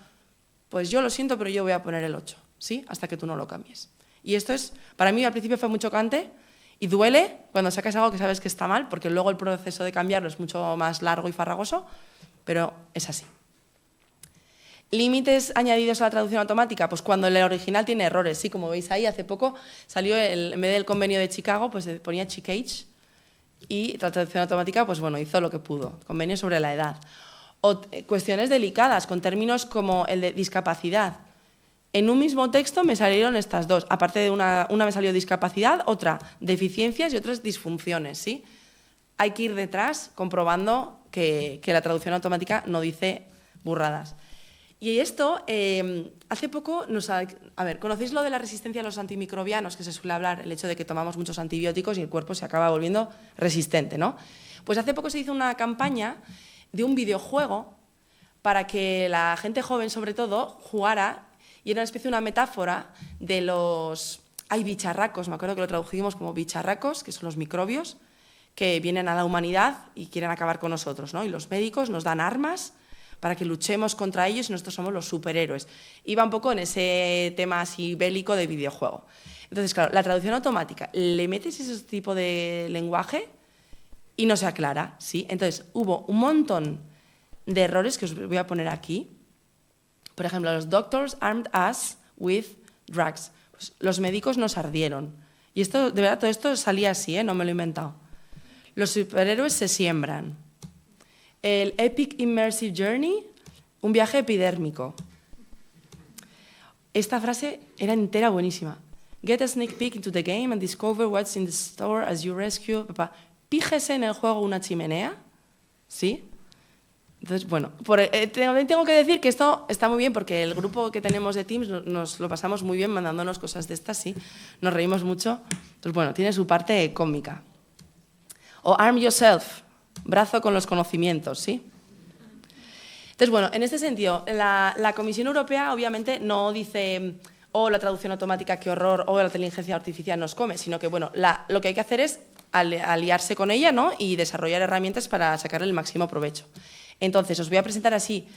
Pues yo lo siento, pero yo voy a poner el 8, ¿sí? Hasta que tú no lo cambies. Y esto es, para mí al principio fue muy chocante y duele cuando sacas algo que sabes que está mal, porque luego el proceso de cambiarlo es mucho más largo y farragoso, pero es así. ¿Límites añadidos a la traducción automática? Pues cuando el original tiene errores, sí, como veis ahí, hace poco salió, en vez del convenio de Chicago, pues ponía Chickage y la traducción automática, pues bueno, hizo lo que pudo, convenio sobre la edad. O cuestiones delicadas, con términos como el de discapacidad. En un mismo texto me salieron estas dos, aparte de una me salió discapacidad, otra deficiencias y otras disfunciones, ¿sí? Hay que ir detrás comprobando que la traducción automática no dice burradas. Y esto, hace poco, ¿conocéis lo de la resistencia a los antimicrobianos? Que se suele hablar, el hecho de que tomamos muchos antibióticos y el cuerpo se acaba volviendo resistente, ¿no? Pues hace poco se hizo una campaña de un videojuego para que la gente joven, sobre todo, jugara, y era una especie de una metáfora de los... Hay bicharracos, me acuerdo que lo tradujimos como bicharracos, que son los microbios, que vienen a la humanidad y quieren acabar con nosotros, ¿no? Y los médicos nos dan armas para que luchemos contra ellos y nosotros somos los superhéroes. Iba un poco en ese tema así bélico de videojuego. Entonces, claro, la traducción automática, le metes ese tipo de lenguaje y no se aclara, ¿sí? Entonces, hubo un montón de errores que os voy a poner aquí. Por ejemplo, los doctors armed us with drugs. Pues, los médicos nos ardieron. Y esto, de verdad, todo esto salía así, no me lo he inventado. Los superhéroes se siembran. El Epic Immersive Journey, un viaje epidérmico. Esta frase era entera buenísima. Get a sneak peek into the game and discover what's in the store as you rescue... Píjese en el juego una chimenea, ¿sí? Entonces, bueno, tengo que decir que esto está muy bien porque el grupo que tenemos de Teams nos lo pasamos muy bien mandándonos cosas de estas, sí, nos reímos mucho. Entonces, bueno, tiene su parte cómica. O arm yourself, brazo con los conocimientos, ¿sí? Entonces, bueno, en este sentido, la Comisión Europea obviamente no dice la traducción automática, qué horror, o la inteligencia artificial nos come, sino que, bueno, lo que hay que hacer es aliarse con ella, ¿no? Y desarrollar herramientas para sacarle el máximo provecho. Entonces, os voy a presentar así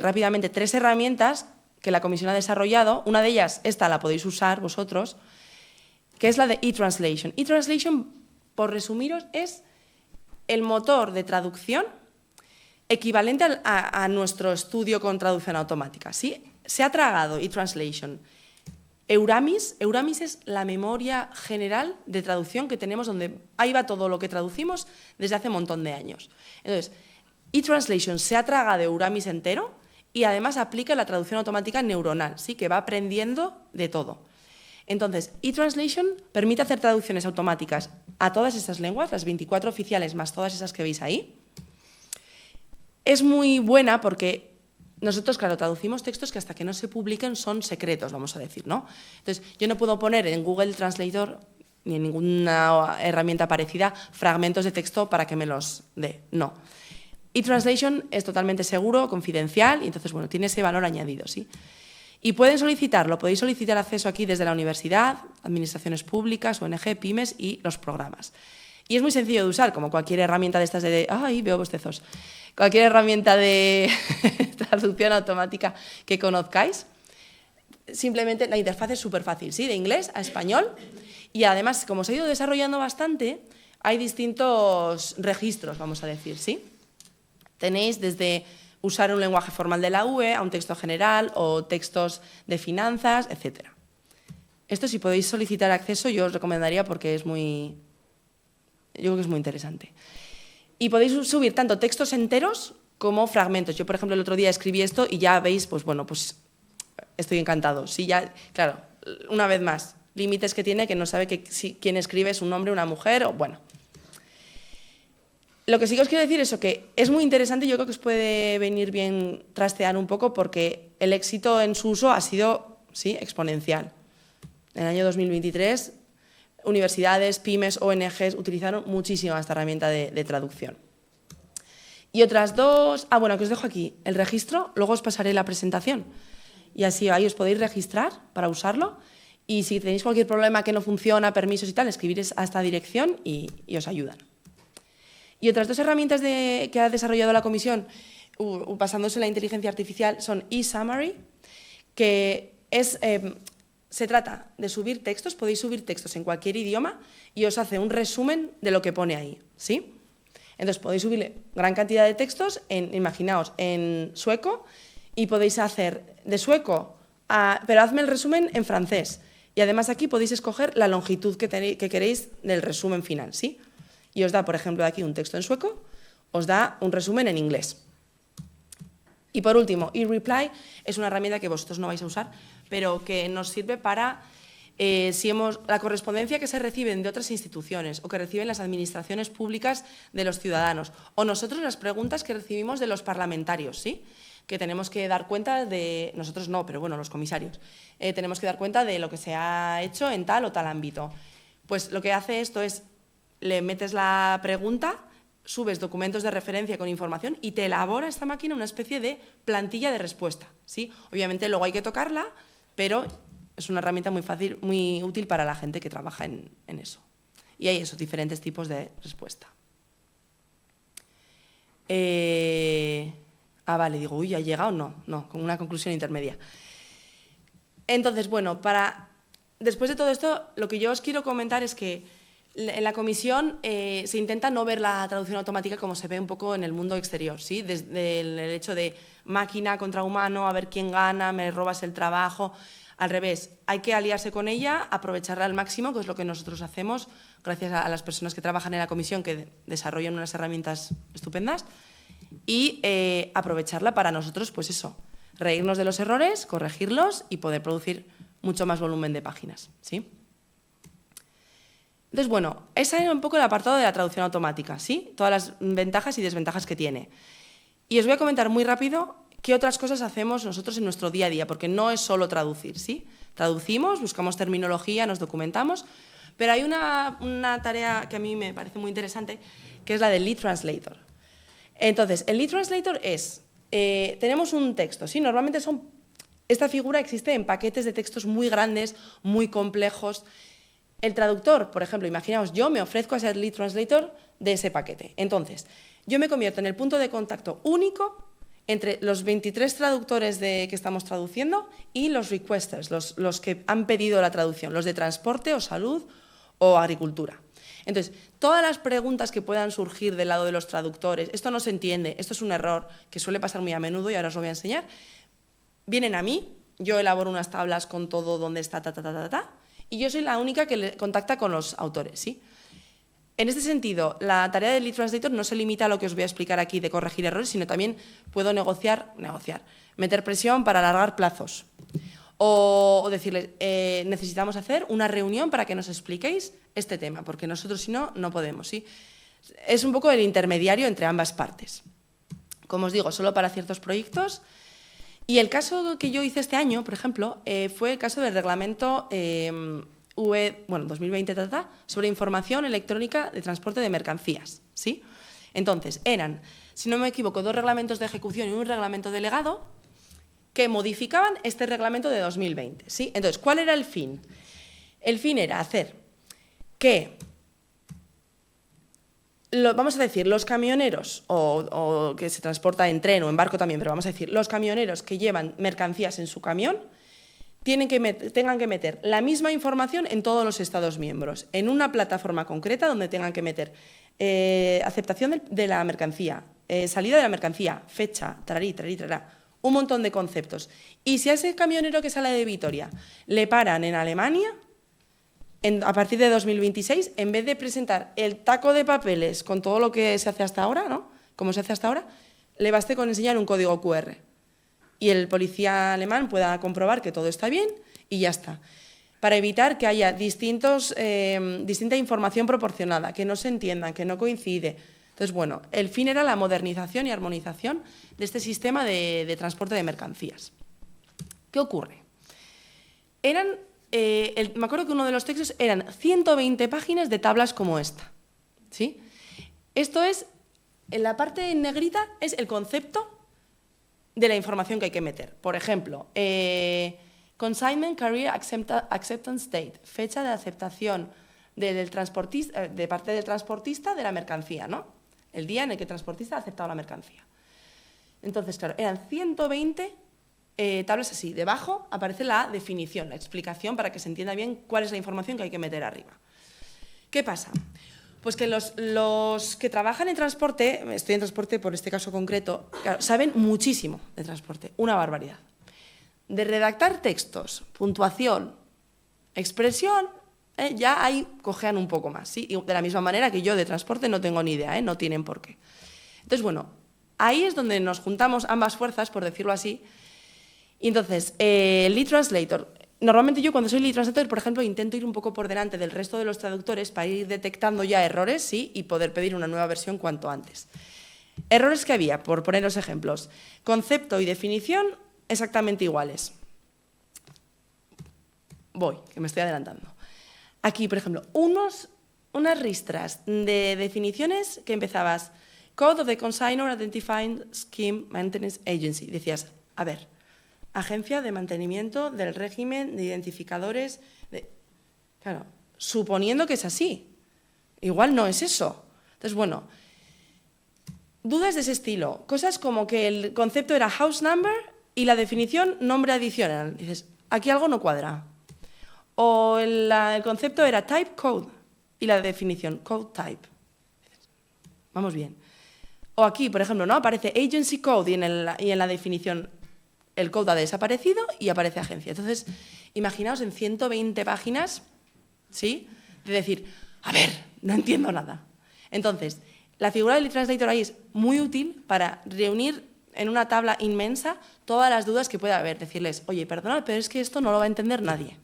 rápidamente 3 herramientas que la Comisión ha desarrollado. Una de ellas, esta la podéis usar vosotros, que es la de eTranslation. eTranslation, por resumiros, es el motor de traducción equivalente a nuestro estudio con traducción automática, ¿sí? Se ha tragado eTranslation. Euramis es la memoria general de traducción que tenemos, donde ahí va todo lo que traducimos desde hace un montón de años. Entonces, eTranslation se ha tragado Euramis entero y además aplica la traducción automática neuronal, ¿sí? Que va aprendiendo de todo. Entonces, eTranslation permite hacer traducciones automáticas a todas estas lenguas, las 24 oficiales más todas esas que veis ahí. Es muy buena porque nosotros, claro, traducimos textos que hasta que no se publiquen son secretos, vamos a decir, ¿no? Entonces, yo no puedo poner en Google Translator ni en ninguna herramienta parecida, fragmentos de texto para que me los dé. No. eTranslation es totalmente seguro, confidencial, y entonces, bueno, tiene ese valor añadido, ¿sí? Y podéis solicitar acceso aquí desde la universidad, administraciones públicas, ONG, pymes y los programas. Y es muy sencillo de usar, como cualquier herramienta de estas de... ¡Ay, veo bostezos! Cualquier herramienta de traducción automática que conozcáis. Simplemente la interfaz es súper fácil, ¿sí? De inglés a español. Y además, como se ha ido desarrollando bastante, hay distintos registros, vamos a decir, ¿sí? Tenéis desde usar un lenguaje formal de la UE a un texto general o textos de finanzas, etc. Esto, si podéis solicitar acceso, yo os recomendaría porque es muy... Yo creo que es muy interesante. Y podéis subir tanto textos enteros como fragmentos. Yo, por ejemplo, el otro día escribí esto y ya veis, pues bueno, pues estoy encantado. Sí, ya, claro, una vez más, límites que tiene, que no sabe quién escribe es un hombre, una mujer, o bueno. Lo que sí que os quiero decir es que es muy interesante, yo creo que os puede venir bien trastear un poco porque el éxito en su uso ha sido, sí, exponencial. En el año 2023, universidades, pymes, ONGs utilizaron muchísimo esta herramienta de traducción. Y otras dos... bueno, que os dejo aquí el registro, luego os pasaré la presentación. Y así ahí os podéis registrar para usarlo. Y si tenéis cualquier problema que no funciona, permisos y tal, escribir a esta dirección y os ayudan. Y otras dos herramientas que ha desarrollado la comisión, basándose en la inteligencia artificial, son eSummary, que se trata de subir textos, podéis subir textos en cualquier idioma y os hace un resumen de lo que pone ahí, ¿sí? Entonces podéis subir gran cantidad de textos, imaginaos, en sueco, y podéis hacer de sueco, pero hazme el resumen en francés. Y además aquí podéis escoger la longitud que queréis del resumen final, ¿sí? Y os da, por ejemplo, aquí un texto en sueco, os da un resumen en inglés. Y por último, eReply es una herramienta que vosotros no vais a usar, pero que nos sirve para la correspondencia que se reciben de otras instituciones o que reciben las administraciones públicas de los ciudadanos, o nosotros las preguntas que recibimos de los parlamentarios, ¿sí? Que tenemos que dar cuenta de, nosotros no, pero bueno, los comisarios, tenemos que dar cuenta de lo que se ha hecho en tal o tal ámbito. Pues lo que hace esto es, le metes la pregunta, subes documentos de referencia con información y te elabora esta máquina una especie de plantilla de respuesta, ¿sí? Obviamente luego hay que tocarla, pero es una herramienta muy fácil, muy útil para la gente que trabaja en eso. Y hay esos diferentes tipos de respuesta. Vale, digo, uy, ¿ha llegado? No, con una conclusión intermedia. Entonces, bueno, después de todo esto, lo que yo os quiero comentar es que en la comisión se intenta no ver la traducción automática como se ve un poco en el mundo exterior, ¿sí? Desde el hecho de máquina contra humano, a ver quién gana, me robas el trabajo. Al revés, hay que aliarse con ella, aprovecharla al máximo, que es lo que nosotros hacemos, gracias a las personas que trabajan en la comisión, que desarrollan unas herramientas estupendas, y aprovecharla para nosotros, pues eso, reírnos de los errores, corregirlos y poder producir mucho más volumen de páginas, ¿sí? Entonces, bueno, ese era un poco el apartado de la traducción automática, ¿sí? Todas las ventajas y desventajas que tiene. Y os voy a comentar muy rápido qué otras cosas hacemos nosotros en nuestro día a día, porque no es solo traducir, ¿sí? Traducimos, buscamos terminología, nos documentamos, pero hay una tarea que a mí me parece muy interesante, que es la del Lead Translator. Entonces, el Lead Translator es, tenemos un texto, ¿sí? Normalmente esta figura existe en paquetes de textos muy grandes, muy complejos. El traductor, por ejemplo, imaginaos, yo me ofrezco a ser Lead Translator de ese paquete. Entonces, yo me convierto en el punto de contacto único entre los 23 traductores que estamos traduciendo y los requesters, los que han pedido la traducción, los de transporte o salud o agricultura. Entonces, todas las preguntas que puedan surgir del lado de los traductores, esto no se entiende, esto es un error que suele pasar muy a menudo y ahora os lo voy a enseñar, vienen a mí, yo elaboro unas tablas con todo donde está, y yo soy la única que le contacta con los autores, ¿sí? En este sentido, la tarea del Lead Translator no se limita a lo que os voy a explicar aquí de corregir errores, sino también puedo negociar, meter presión para alargar plazos. O decirles, necesitamos hacer una reunión para que nos expliquéis este tema, porque nosotros si no, no podemos, ¿sí? Es un poco el intermediario entre ambas partes. Como os digo, solo para ciertos proyectos. Y el caso que yo hice este año, por ejemplo, fue el caso del reglamento 2020, sobre información electrónica de transporte de mercancías, ¿sí? Entonces, eran, si no me equivoco, 2 reglamentos de ejecución y un reglamento delegado que modificaban este reglamento de 2020, ¿sí? Entonces, ¿cuál era el fin? El fin era hacer que, vamos a decir, los camioneros, o que se transporta en tren o en barco también, pero vamos a decir, los camioneros que llevan mercancías en su camión tengan que meter la misma información en todos los Estados miembros, en una plataforma concreta donde tengan que meter aceptación de la mercancía, salida de la mercancía, fecha, tararí, un montón de conceptos. Y si a ese camionero que sale de Vitoria le paran en Alemania, a partir de 2026, en vez de presentar el taco de papeles con todo lo que se hace hasta ahora, ¿no? Como se hace hasta ahora, le baste con enseñar un código QR. Y el policía alemán pueda comprobar que todo está bien y ya está. Para evitar que haya distinta información proporcionada, que no se entiendan, que no coincide. Entonces, bueno, el fin era la modernización y armonización de este sistema de transporte de mercancías. ¿Qué ocurre? Me acuerdo que uno de los textos eran 120 páginas de tablas como esta, ¿sí? Esto es, en la parte en negrita, es el concepto de la información que hay que meter. Por ejemplo, Consignment Carrier Acceptance Date, fecha de aceptación del transportista, de parte del transportista de la mercancía, ¿no? El día en el que el transportista ha aceptado la mercancía. Entonces, claro, eran 120 tablas así. Debajo aparece la definición, la explicación para que se entienda bien cuál es la información que hay que meter arriba. ¿Qué pasa? Pues que los que trabajan en transporte, estoy en transporte por este caso concreto, claro, saben muchísimo de transporte, una barbaridad. De redactar textos, puntuación, expresión, ya ahí cojean un poco más, ¿sí? Y de la misma manera que yo de transporte no tengo ni idea, no tienen por qué. Entonces, bueno, ahí es donde nos juntamos ambas fuerzas, por decirlo así. Y entonces, el lead translator, normalmente yo cuando soy lead translator, por ejemplo, intento ir un poco por delante del resto de los traductores para ir detectando ya errores, ¿sí? Y poder pedir una nueva versión cuanto antes. Errores que había, por poner los ejemplos. Concepto y definición exactamente iguales. Voy, que me estoy adelantando. Aquí, por ejemplo, unas ristras de definiciones que empezabas Code of the Consignor Identifying Scheme Maintenance Agency. Decías, a ver, Agencia de Mantenimiento del Régimen de Identificadores. Claro, suponiendo que es así. Igual no es eso. Entonces, bueno, dudas de ese estilo. Cosas como que el concepto era house number y la definición nombre adicional. Dices, aquí algo no cuadra. O el concepto era type code y la definición code type. Vamos bien. O aquí, por ejemplo, ¿no? Aparece agency code y en la definición el code ha desaparecido y aparece agencia. Entonces, imaginaos en 120 páginas, ¿sí? De decir, a ver, no entiendo nada. Entonces, la figura del lead translator ahí es muy útil para reunir en una tabla inmensa todas las dudas que pueda haber. Decirles, oye, perdonad, pero es que esto no lo va a entender nadie.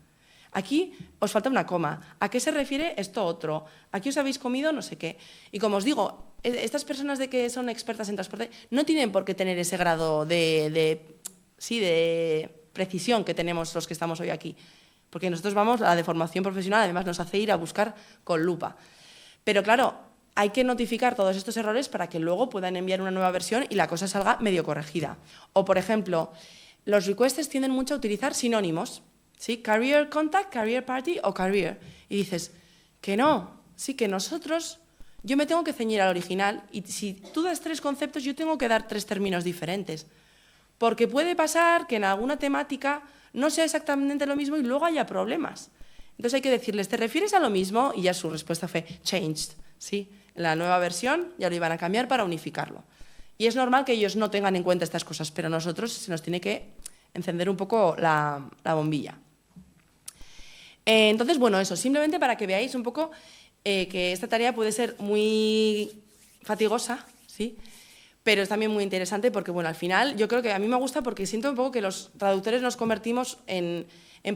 Aquí os falta una coma. ¿A qué se refiere esto otro? ¿Aquí os habéis comido no sé qué? Y como os digo, estas personas de que son expertas en transporte no tienen por qué tener ese grado de precisión que tenemos los que estamos hoy aquí. Porque nosotros vamos a la de formación profesional, además nos hace ir a buscar con lupa. Pero claro, hay que notificar todos estos errores para que luego puedan enviar una nueva versión y la cosa salga medio corregida. O, por ejemplo, los requests tienden mucho a utilizar sinónimos. ¿Sí? Carrier contact, carrier party o carrier. Y dices, que no, sí, que nosotros, yo me tengo que ceñir al original y si tú das 3 conceptos, yo tengo que dar 3 términos diferentes. Porque puede pasar que en alguna temática no sea exactamente lo mismo y luego haya problemas. Entonces hay que decirles, ¿te refieres a lo mismo? Y ya su respuesta fue changed, ¿sí? La nueva versión ya lo iban a cambiar para unificarlo. Y es normal que ellos no tengan en cuenta estas cosas, pero a nosotros se nos tiene que encender un poco la bombilla. Entonces, bueno, eso, simplemente para que veáis un poco que esta tarea puede ser muy fatigosa, ¿sí? Pero es también muy interesante porque, bueno, al final yo creo que a mí me gusta porque siento un poco que los traductores nos convertimos en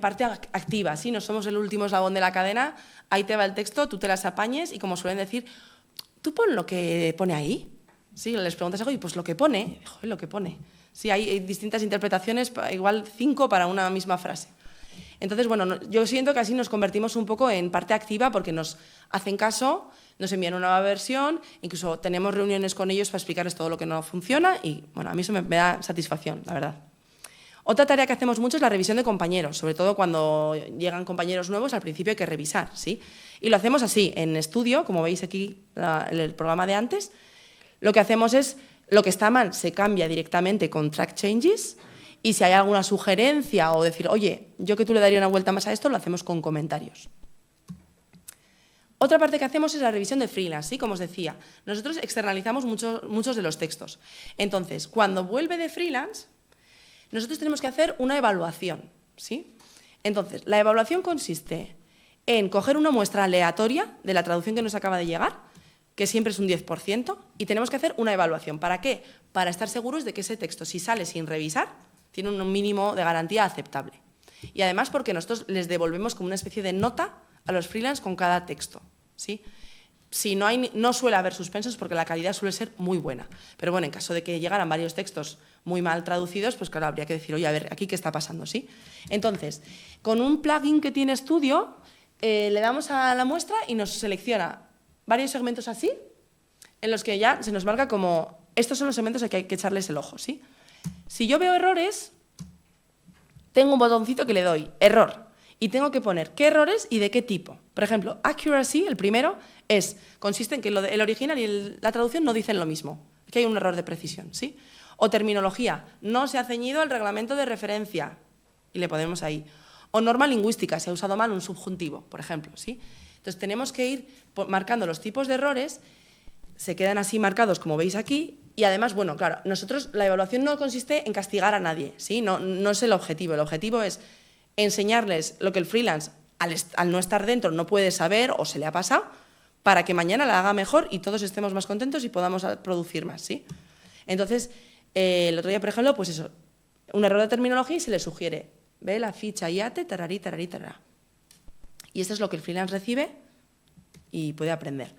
parte activa, ¿sí? No somos el último eslabón de la cadena, ahí te va el texto, tú te las apañes y como suelen decir, tú pon lo que pone ahí, ¿sí? Les preguntas algo y pues lo que pone, joder, lo que pone. Sí, hay distintas interpretaciones, igual 5 para una misma frase. Entonces, bueno, yo siento que así nos convertimos un poco en parte activa porque nos hacen caso, nos envían una nueva versión, incluso tenemos reuniones con ellos para explicarles todo lo que no funciona y, bueno, a mí eso me da satisfacción, la verdad. Otra tarea que hacemos mucho es la revisión de compañeros, sobre todo cuando llegan compañeros nuevos, al principio hay que revisar, ¿sí? Y lo hacemos así, en estudio, como veis aquí en el programa de antes, lo que hacemos es, lo que está mal se cambia directamente con track changes y si hay alguna sugerencia o decir, oye, yo que tú le daría una vuelta más a esto, lo hacemos con comentarios. Otra parte que hacemos es la revisión de freelance, ¿sí? Como os decía, nosotros externalizamos muchos de los textos. Entonces, cuando vuelve de freelance, nosotros tenemos que hacer una evaluación, ¿sí? Entonces, la evaluación consiste en coger una muestra aleatoria de la traducción que nos acaba de llegar, que siempre es un 10%, y tenemos que hacer una evaluación. ¿Para qué? Para estar seguros de que ese texto, si sale sin revisar, tiene un mínimo de garantía aceptable. Y además porque nosotros les devolvemos como una especie de nota a los freelance con cada texto, ¿sí? Si no suele haber suspensos porque la calidad suele ser muy buena. Pero bueno, en caso de que llegaran varios textos muy mal traducidos, pues claro, habría que decir, oye, a ver, aquí qué está pasando, ¿sí? Entonces, con un plugin que tiene Studio, le damos a la muestra y nos selecciona varios segmentos así, en los que ya se nos marca como, estos son los segmentos a que hay que echarles el ojo, ¿sí? Si yo veo errores, tengo un botoncito que le doy, error, y tengo que poner qué errores y de qué tipo. Por ejemplo, accuracy, el primero, consiste en que el original y la traducción no dicen lo mismo, que hay un error de precisión, ¿sí? O terminología, no se ha ceñido al reglamento de referencia, y le ponemos ahí. O norma lingüística, se ha usado mal un subjuntivo, por ejemplo, ¿sí? Entonces tenemos que ir marcando los tipos de errores, se quedan así marcados como veis aquí, y además, bueno, claro, nosotros la evaluación no consiste en castigar a nadie, ¿sí? No es el objetivo es enseñarles lo que el freelance, al no estar dentro, no puede saber o se le ha pasado, para que mañana la haga mejor y todos estemos más contentos y podamos producir más, ¿sí? Entonces, el otro día, por ejemplo, pues eso, un error de terminología y se le sugiere, ve la ficha IATE, tararí, tararí, tarará. Y esto es lo que el freelance recibe y puede aprender.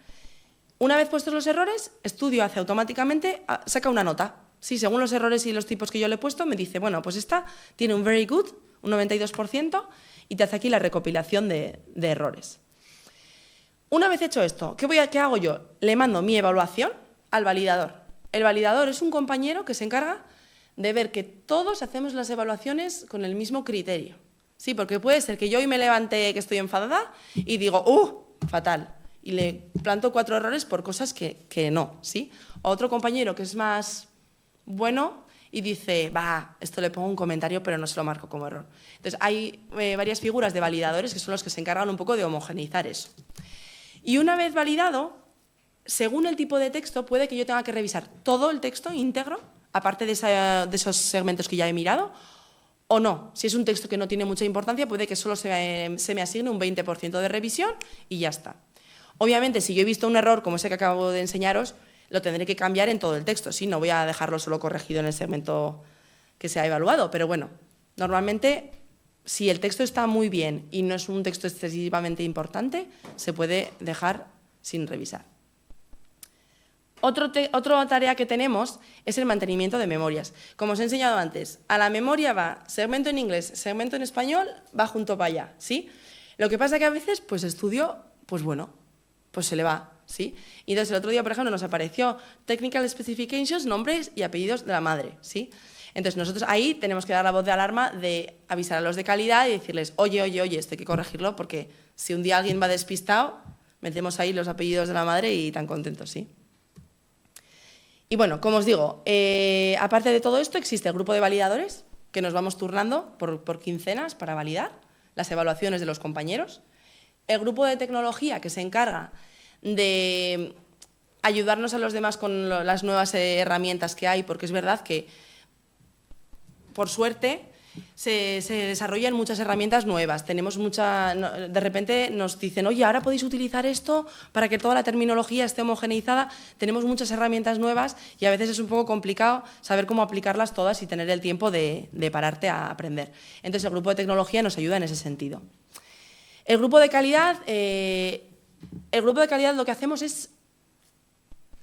Una vez puestos los errores, Studio hace automáticamente, saca una nota. Sí, según los errores y los tipos que yo le he puesto, me dice, bueno, pues esta tiene un very good, un 92%, y te hace aquí la recopilación de errores. Una vez hecho esto, ¿qué hago yo? Le mando mi evaluación al validador. El validador es un compañero que se encarga de ver que todos hacemos las evaluaciones con el mismo criterio. Sí, porque puede ser que yo hoy me levante que estoy enfadada y digo, fatal, y le planto 4 errores por cosas que no, ¿sí? O otro compañero que es más bueno y dice, esto le pongo un comentario pero no se lo marco como error. Entonces, hay varias figuras de validadores que son los que se encargan un poco de homogeneizar eso. Y una vez validado, según el tipo de texto, puede que yo tenga que revisar todo el texto íntegro, aparte de esos segmentos que ya he mirado, o no. Si es un texto que no tiene mucha importancia, puede que solo se me asigne un 20% de revisión y ya está. Obviamente, si yo he visto un error como ese que acabo de enseñaros, lo tendré que cambiar en todo el texto, ¿sí? No voy a dejarlo solo corregido en el segmento que se ha evaluado, pero bueno, normalmente, si el texto está muy bien y no es un texto excesivamente importante, se puede dejar sin revisar. Otra tarea que tenemos es el mantenimiento de memorias. Como os he enseñado antes, a la memoria va segmento en inglés, segmento en español, va junto para allá, ¿sí? Lo que pasa que a veces, pues Studio, pues bueno, pues se le va, ¿sí? Y entonces el otro día, por ejemplo, nos apareció Technical Specifications, nombres y apellidos de la madre, ¿sí? Entonces nosotros ahí tenemos que dar la voz de alarma de avisar a los de calidad y decirles, oye, esto hay que corregirlo porque si un día alguien va despistado, metemos ahí los apellidos de la madre y tan contentos, ¿sí? Y bueno, como os digo, aparte de todo esto existe el grupo de validadores que nos vamos turnando por quincenas para validar las evaluaciones de los compañeros. El grupo de tecnología que se encarga de ayudarnos a los demás con las nuevas herramientas que hay, porque es verdad que, por suerte, se desarrollan muchas herramientas nuevas. De repente nos dicen, oye, ahora podéis utilizar esto para que toda la terminología esté homogeneizada. Tenemos muchas herramientas nuevas y a veces es un poco complicado saber cómo aplicarlas todas y tener el tiempo de pararte a aprender. Entonces, el grupo de tecnología nos ayuda en ese sentido. El grupo de calidad lo que hacemos es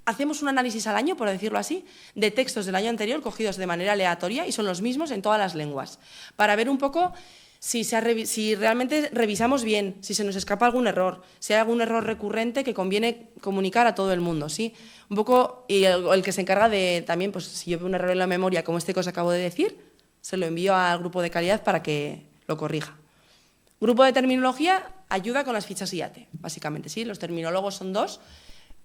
hacemos un análisis al año, por decirlo así, de textos del año anterior cogidos de manera aleatoria y son los mismos en todas las lenguas, para ver un poco si realmente revisamos bien, si se nos escapa algún error, si hay algún error recurrente que conviene comunicar a todo el mundo, ¿sí? Un poco, y el que se encarga de también, pues si yo veo un error en la memoria, como este que os acabo de decir, se lo envío al grupo de calidad para que lo corrija. Grupo de terminología ayuda con las fichas IATE, básicamente, ¿sí? Los terminólogos son 2,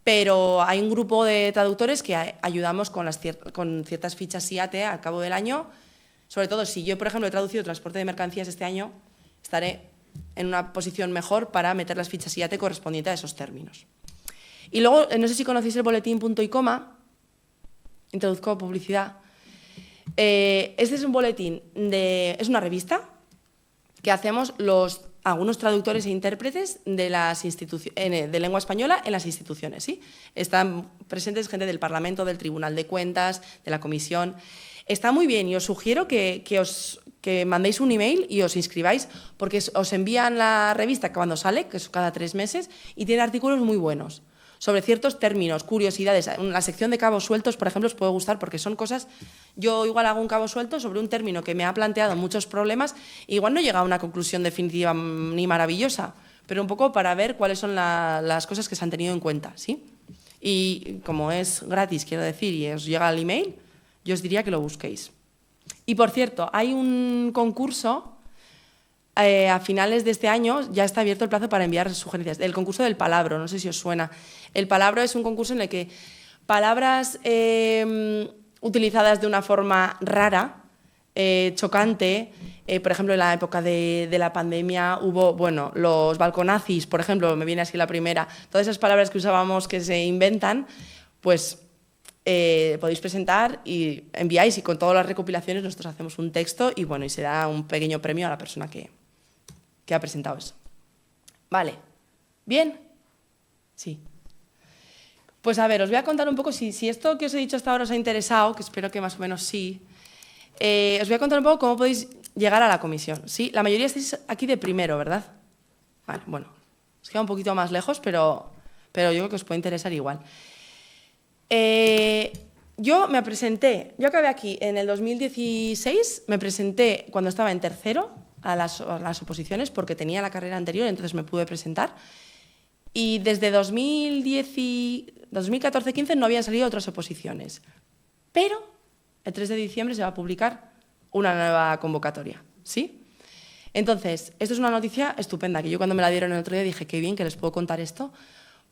pero hay un grupo de traductores que ayudamos con ciertas fichas IATE al cabo del año. Sobre todo, si yo, por ejemplo, he traducido transporte de mercancías este año, estaré en una posición mejor para meter las fichas IATE correspondientes a esos términos. Y luego, no sé si conocéis el boletín punto y coma, introduzco publicidad. Este es un boletín, es una revista que hacemos algunos traductores e intérpretes de lengua española en las instituciones, ¿sí? Están presentes gente del Parlamento, del Tribunal de Cuentas, de la Comisión. Está muy bien y os sugiero que mandéis un email y os inscribáis porque os envían la revista cuando sale, que es cada 3 meses, y tiene artículos muy buenos sobre ciertos términos, curiosidades. La sección de cabos sueltos, por ejemplo, os puede gustar porque son cosas... Yo igual hago un cabo suelto sobre un término que me ha planteado muchos problemas y igual no llega a una conclusión definitiva ni maravillosa, pero un poco para ver cuáles son las cosas que se han tenido en cuenta, ¿sí? Y como es gratis, quiero decir, y os llega al email, yo os diría que lo busquéis. Y, por cierto, hay un concurso, a finales de este año ya está abierto el plazo para enviar sugerencias. El concurso del palabro, no sé si os suena. El palabro es un concurso en el que palabras utilizadas de una forma rara, chocante, por ejemplo, en la época de la pandemia hubo, bueno, los balconazis, por ejemplo, me viene así la primera, todas esas palabras que usábamos que se inventan, pues... podéis presentar y enviáis y con todas las recopilaciones nosotros hacemos un texto y bueno, y se da un pequeño premio a la persona que ha presentado eso. Vale. ¿Bien? Sí. Pues a ver, os voy a contar un poco, si esto que os he dicho hasta ahora os ha interesado, que espero que más o menos sí, os voy a contar un poco cómo podéis llegar a la comisión. ¿Sí? La mayoría estáis aquí de primero, ¿verdad? Vale, bueno, os queda un poquito más lejos, pero yo creo que os puede interesar igual. Yo me presenté, yo acabé aquí en el 2016, me presenté cuando estaba en tercero a las oposiciones porque tenía la carrera anterior, entonces me pude presentar. Y desde 2014-15 no habían salido otras oposiciones. Pero el 3 de diciembre se va a publicar una nueva convocatoria, ¿sí? Entonces, esto es una noticia estupenda, que yo cuando me la dieron el otro día dije, qué bien que les puedo contar esto,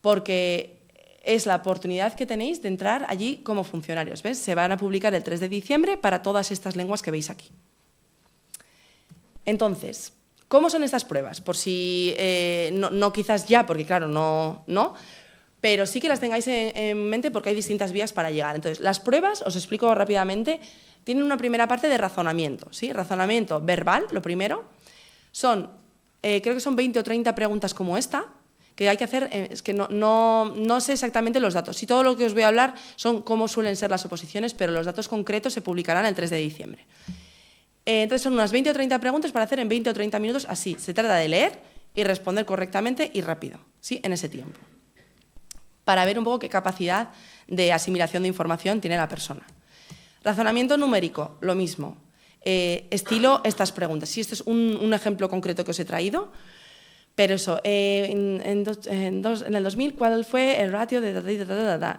porque... es la oportunidad que tenéis de entrar allí como funcionarios. ¿Ves? Se van a publicar el 3 de diciembre para todas estas lenguas que veis aquí. Entonces, ¿cómo son estas pruebas? Por si no quizás ya, porque claro, no, pero sí que las tengáis en mente porque hay distintas vías para llegar. Entonces, las pruebas, os explico rápidamente, tienen una primera parte de razonamiento, ¿sí? Razonamiento verbal, lo primero. Creo que son 20 o 30 preguntas como esta, que hay que hacer, es que no sé exactamente los datos. Sí, todo lo que os voy a hablar son cómo suelen ser las oposiciones, pero los datos concretos se publicarán el 3 de diciembre. Entonces son unas 20 o 30 preguntas para hacer en 20 o 30 minutos así. Se trata de leer y responder correctamente y rápido, ¿sí? En ese tiempo. Para ver un poco qué capacidad de asimilación de información tiene la persona. Razonamiento numérico, lo mismo. Estilo estas preguntas. Sí, este es un ejemplo concreto que os he traído. Pero eso, en el 2000, ¿cuál fue el ratio de...?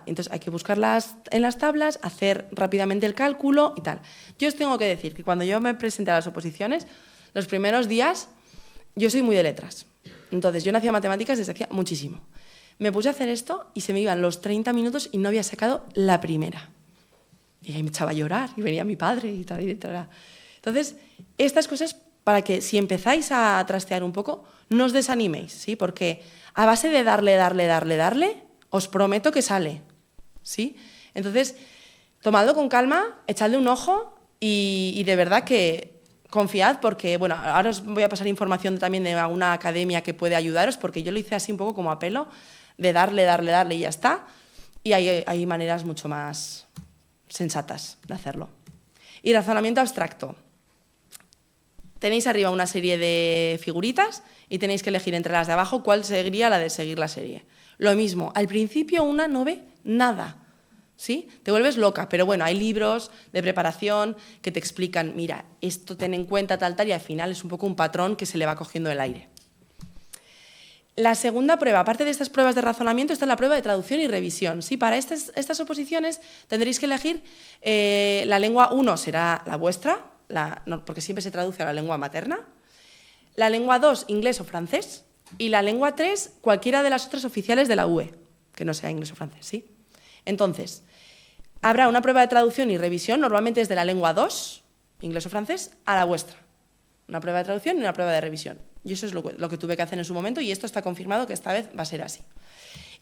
Entonces hay que buscarlas en las tablas, hacer rápidamente el cálculo y tal. Yo os tengo que decir que cuando yo me presenté a las oposiciones, los primeros días, yo soy muy de letras. Entonces yo no hacía matemáticas desde hacía muchísimo. Me puse a hacer esto y se me iban los 30 minutos y no había sacado la primera. Y ahí me echaba a llorar y venía mi padre y tal y tal. Entonces, estas cosas... para que si empezáis a trastear un poco, no os desaniméis, ¿sí? Porque a base de darle, os prometo que sale, ¿sí? Entonces, tomadlo con calma, echadle un ojo y de verdad que confiad porque, bueno, ahora os voy a pasar información también de alguna academia que puede ayudaros porque yo lo hice así un poco como a pelo, de darle y ya está. Y hay maneras mucho más sensatas de hacerlo. Y razonamiento abstracto. Tenéis arriba una serie de figuritas y tenéis que elegir entre las de abajo cuál sería la de seguir la serie. Lo mismo, al principio una no ve nada. ¿sí? Te vuelves loca, pero bueno, hay libros de preparación que te explican, mira, esto ten en cuenta tal, y al final es un poco un patrón que se le va cogiendo el aire. La segunda prueba, aparte de estas pruebas de razonamiento, está la prueba de traducción y revisión. ¿Sí? Para estas oposiciones tendréis que elegir, la lengua 1 será la vuestra, porque siempre se traduce a la lengua materna, la lengua 2, inglés o francés, y la lengua 3, cualquiera de las otras oficiales de la UE, que no sea inglés o francés. ¿Sí? Entonces, habrá una prueba de traducción y revisión, normalmente es de la lengua 2, inglés o francés, a la vuestra. Una prueba de traducción y una prueba de revisión. Y eso es lo que tuve que hacer en su momento y esto está confirmado que esta vez va a ser así.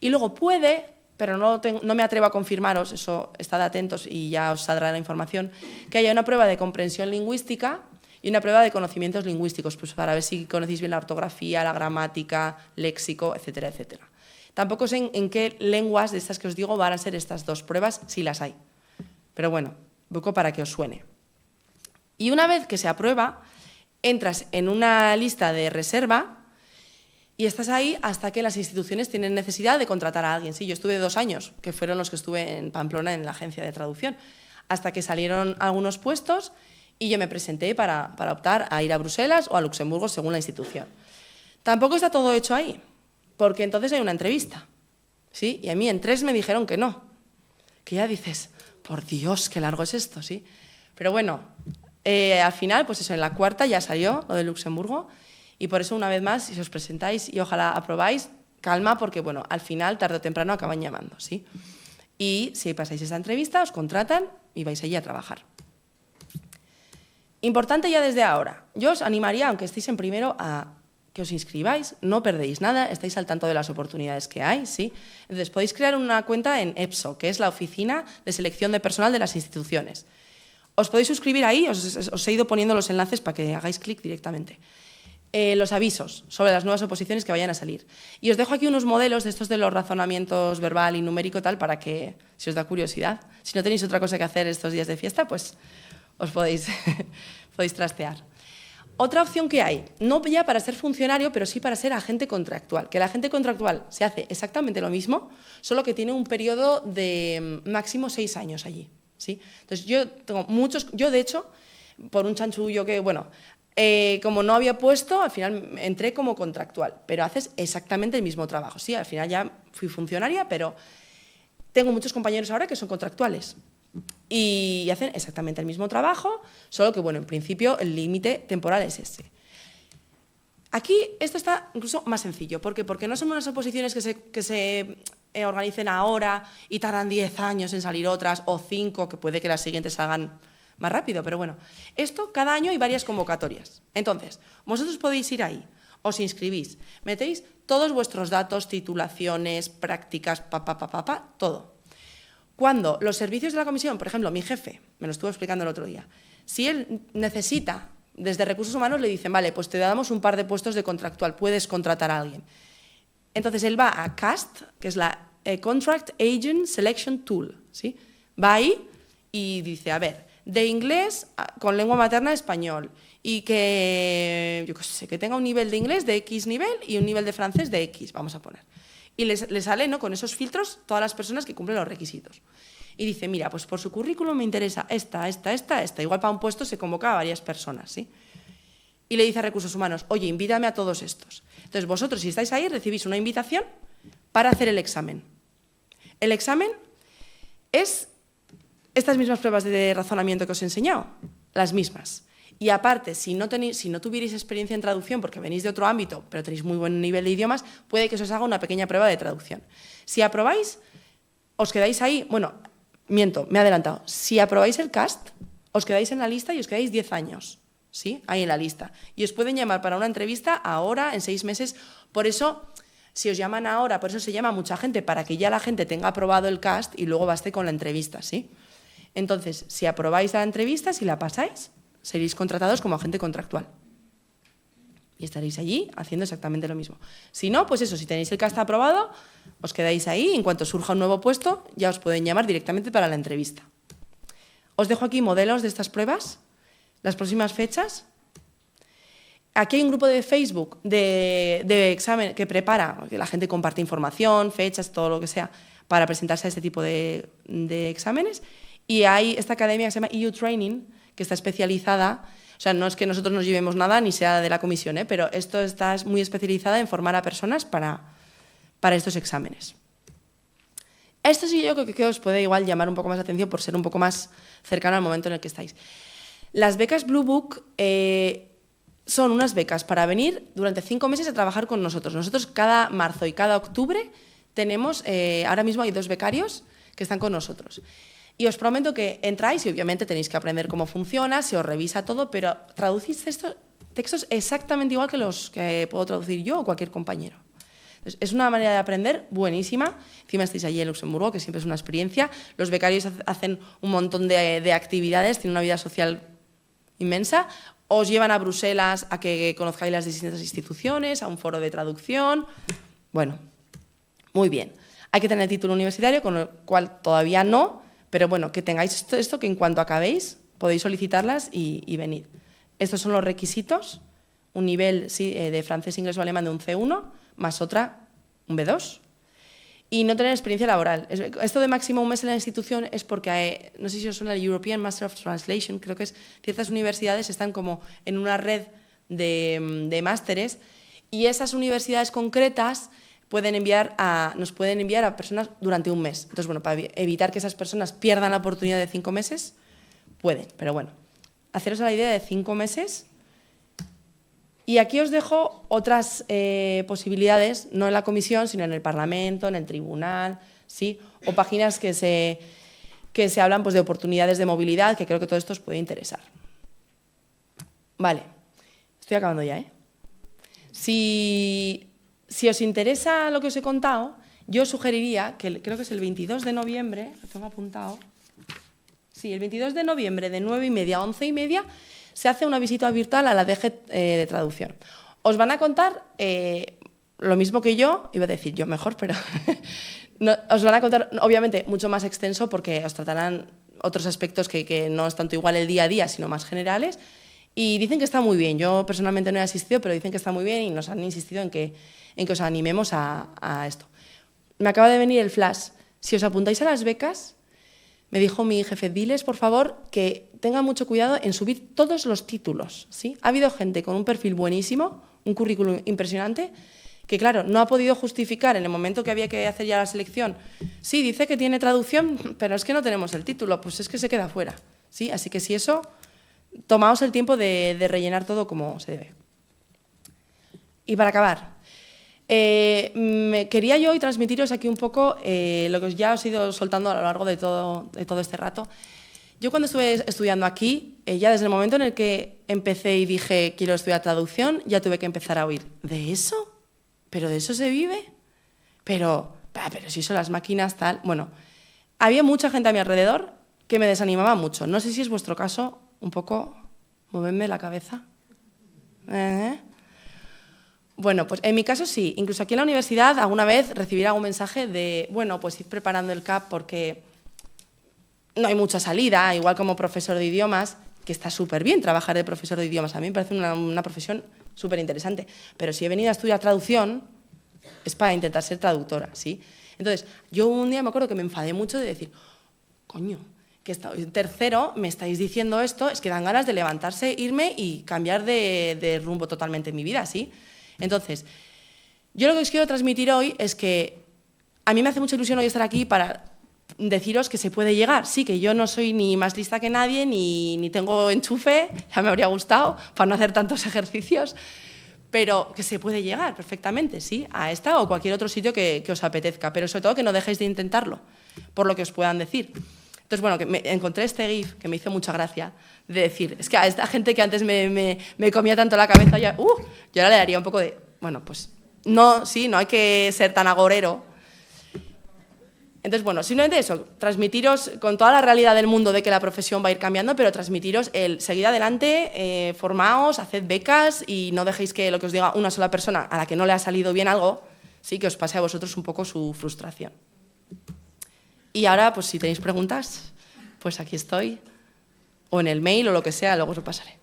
Y luego puede, pero no me atrevo a confirmaros, eso estad atentos y ya os saldrá la información, que haya una prueba de comprensión lingüística y una prueba de conocimientos lingüísticos, pues para ver si conocéis bien la ortografía, la gramática, léxico, etcétera, etcétera. Tampoco sé en qué lenguas de estas que os digo van a ser estas dos pruebas, si las hay. Pero bueno, un poco para que os suene. Y una vez que se aprueba, entras en una lista de reserva y estás ahí hasta que las instituciones tienen necesidad de contratar a alguien. Sí, yo estuve 2 años, que fueron los que estuve en Pamplona en la agencia de traducción, hasta que salieron algunos puestos y yo me presenté para optar a ir a Bruselas o a Luxemburgo según la institución. Tampoco está todo hecho ahí, porque entonces hay una entrevista, ¿sí? Y a mí en 3 me dijeron que no, que ya dices, por Dios, qué largo es esto, ¿sí? Pero bueno, al final, pues eso, en la 4ª ya salió lo de Luxemburgo y por eso una vez más, si os presentáis y ojalá aprobáis, calma porque bueno, al final, tarde o temprano acaban llamando, ¿sí? Y si pasáis esa entrevista, os contratan y vais allí a trabajar. Importante ya desde ahora, yo os animaría, aunque estéis en primero, a que os inscribáis, no perdéis nada, estáis al tanto de las oportunidades que hay, ¿sí? Entonces podéis crear una cuenta en EPSO, que es la Oficina de Selección de Personal de las Instituciones. Os podéis suscribir ahí, os he ido poniendo los enlaces para que hagáis clic directamente. Los avisos sobre las nuevas oposiciones que vayan a salir. Y os dejo aquí unos modelos de estos de los razonamientos verbal y numérico tal para que, si os da curiosidad, si no tenéis otra cosa que hacer estos días de fiesta, pues os podéis trastear. Otra opción que hay, no ya para ser funcionario, pero sí para ser agente contractual, que el agente contractual se hace exactamente lo mismo, solo que tiene un periodo de máximo 6 años allí. ¿Sí? Entonces yo tengo yo de hecho, por un chanchullo que, bueno, como no había puesto, al final entré como contractual, pero haces exactamente el mismo trabajo. Sí, al final ya fui funcionaria, pero tengo muchos compañeros ahora que son contractuales y hacen exactamente el mismo trabajo, solo que, bueno, en principio el límite temporal es ese. Aquí esto está incluso más sencillo. ¿Por qué? Porque no son unas oposiciones que se organicen ahora y tardan 10 años en salir otras, o 5, que puede que las siguientes salgan más rápido. Pero bueno, esto cada año hay varias convocatorias. Entonces, vosotros podéis ir ahí, os inscribís, metéis todos vuestros datos, titulaciones, prácticas, todo. Cuando los servicios de la comisión, por ejemplo, mi jefe, me lo estuvo explicando el otro día, si él necesita, desde Recursos Humanos le dicen, vale, pues te damos un par de puestos de contractual, puedes contratar a alguien. Entonces él va a CAST, que es la Contract Agent Selection Tool, ¿sí? Va ahí y dice, a ver, de inglés con lengua materna español y que, yo qué sé, que tenga un nivel de inglés de X nivel y un nivel de francés de X, vamos a poner. Y le sale, ¿no?, con esos filtros todas las personas que cumplen los requisitos. Y dice, mira, pues por su currículum me interesa esta. Igual para un puesto se convoca a varias personas, ¿sí? Y le dice a Recursos Humanos, oye, invítame a todos estos. Entonces vosotros, si estáis ahí, recibís una invitación para hacer el examen. El examen es estas mismas pruebas de razonamiento que os he enseñado, las mismas. Y aparte, si no tuvierais experiencia en traducción, porque venís de otro ámbito, pero tenéis muy buen nivel de idiomas, puede que os haga una pequeña prueba de traducción. Si aprobáis, os quedáis ahí, bueno, miento, me he adelantado. Si aprobáis el CAST, os quedáis en la lista y os quedáis 10 años, ¿sí? Ahí en la lista. Y os pueden llamar para una entrevista ahora, en 6 meses. Por eso, si os llaman ahora, por eso se llama mucha gente, para que ya la gente tenga aprobado el CAST y luego baste con la entrevista, ¿sí? Entonces, si aprobáis la entrevista, si la pasáis, seréis contratados como agente contractual. Y estaréis allí haciendo exactamente lo mismo. Si no, pues eso, si tenéis el CAST aprobado, os quedáis ahí y en cuanto surja un nuevo puesto, ya os pueden llamar directamente para la entrevista. Os dejo aquí modelos de estas pruebas, las próximas fechas. Aquí hay un grupo de Facebook de examen que prepara, que la gente comparte información, fechas, todo lo que sea, para presentarse a este tipo de exámenes. Y hay esta academia que se llama EU Training, que está especializada, o sea, no es que nosotros nos llevemos nada ni sea de la comisión, pero esto está muy especializada en formar a personas para estos exámenes. Esto sí yo creo que os puede igual llamar un poco más la atención por ser un poco más cercano al momento en el que estáis. Las becas Blue Book son unas becas para venir durante 5 meses a trabajar con nosotros. Nosotros cada marzo y cada octubre tenemos, ahora mismo hay 2 becarios que están con nosotros. Y os prometo que entráis y obviamente tenéis que aprender cómo funciona, se os revisa todo, pero traducís estos textos exactamente igual que los que puedo traducir yo o cualquier compañero. Entonces, es una manera de aprender buenísima. Encima estáis allí en Luxemburgo, que siempre es una experiencia. Los becarios hacen un montón de actividades, tienen una vida social inmensa. Os llevan a Bruselas a que conozcáis las distintas instituciones, a un foro de traducción. Bueno, muy bien. Hay que tener título universitario, con el cual todavía no, pero bueno, que tengáis esto que en cuanto acabéis podéis solicitarlas y venir. Estos son los requisitos, un nivel de francés, inglés o alemán de un C1, más otra, un B2, y no tener experiencia laboral. Esto de máximo 1 mes en la institución es porque, no sé si os suena el European Master of Translation, creo que es, ciertas universidades están como en una red de másteres y esas universidades concretas nos pueden enviar a personas durante 1 mes. Entonces, bueno, para evitar que esas personas pierdan la oportunidad de 5 meses, pueden, pero bueno, haceros a la idea de 5 meses. Y aquí os dejo otras posibilidades, no en la comisión, sino en el Parlamento, en el tribunal, ¿sí? O páginas que se hablan pues, de oportunidades de movilidad, que creo que todo esto os puede interesar. Vale, estoy acabando ya, ¿eh? Si os interesa lo que os he contado, yo os sugeriría que creo que es el 22 de noviembre, lo tengo apuntado, sí, el 22 de noviembre de 9:30 a 11:30 se hace una visita virtual a la DG de traducción. Os van a contar lo mismo que yo, iba a decir yo mejor, pero no, os van a contar obviamente mucho más extenso porque os tratarán otros aspectos que no es tanto igual el día a día, sino más generales. Y dicen que está muy bien. Yo personalmente no he asistido, pero dicen que está muy bien y nos han insistido en que os animemos a esto. Me acaba de venir el flash. Si os apuntáis a las becas, me dijo mi jefe, diles, por favor, que tengan mucho cuidado en subir todos los títulos, ¿sí? Ha habido gente con un perfil buenísimo, un currículum impresionante, que, claro, no ha podido justificar en el momento que había que hacer ya la selección. Sí, dice que tiene traducción, pero es que no tenemos el título, pues es que se queda fuera, ¿sí? Así que si eso, tomaos el tiempo de rellenar todo como se debe. Y para acabar, quería yo hoy transmitiros aquí un poco lo que ya os he ido soltando a lo largo de todo este rato. Yo cuando estuve estudiando aquí, ya desde el momento en el que empecé y dije quiero estudiar traducción, ya tuve que empezar a oír, ¿de eso? ¿Pero de eso se vive? Pero si son las máquinas, tal... Bueno, había mucha gente a mi alrededor que me desanimaba mucho. No sé si es vuestro caso, un poco, movedme la cabeza. Bueno, pues en mi caso sí. Incluso aquí en la universidad alguna vez recibí algún mensaje de, bueno, pues ir preparando el CAP porque no hay mucha salida, igual como profesor de idiomas, que está súper bien trabajar de profesor de idiomas. A mí me parece una profesión súper interesante. Pero si he venido a estudiar traducción, es para intentar ser traductora, ¿sí? Entonces, yo un día me acuerdo que me enfadé mucho de decir, coño, que en tercero me estáis diciendo esto, es que dan ganas de levantarse, irme y cambiar de rumbo totalmente en mi vida, ¿sí? Entonces, yo lo que os quiero transmitir hoy es que a mí me hace mucha ilusión hoy estar aquí para deciros que se puede llegar. Sí, que yo no soy ni más lista que nadie, ni tengo enchufe, ya me habría gustado, para no hacer tantos ejercicios, pero que se puede llegar perfectamente, ¿sí? A esta o cualquier otro sitio que os apetezca, pero sobre todo que no dejéis de intentarlo, por lo que os puedan decir. Entonces, bueno, que encontré este GIF que me hizo mucha gracia, de decir, es que a esta gente que antes me comía tanto la cabeza, yo ahora le daría un poco de, bueno, pues no, sí, no hay que ser tan agorero. Entonces, bueno, simplemente eso, transmitiros con toda la realidad del mundo de que la profesión va a ir cambiando, pero transmitiros el seguir adelante, formaos, haced becas y no dejéis que lo que os diga una sola persona a la que no le ha salido bien algo, sí, que os pase a vosotros un poco su frustración. Y ahora, pues si tenéis preguntas, pues aquí estoy, o en el mail o lo que sea, luego os lo pasaré.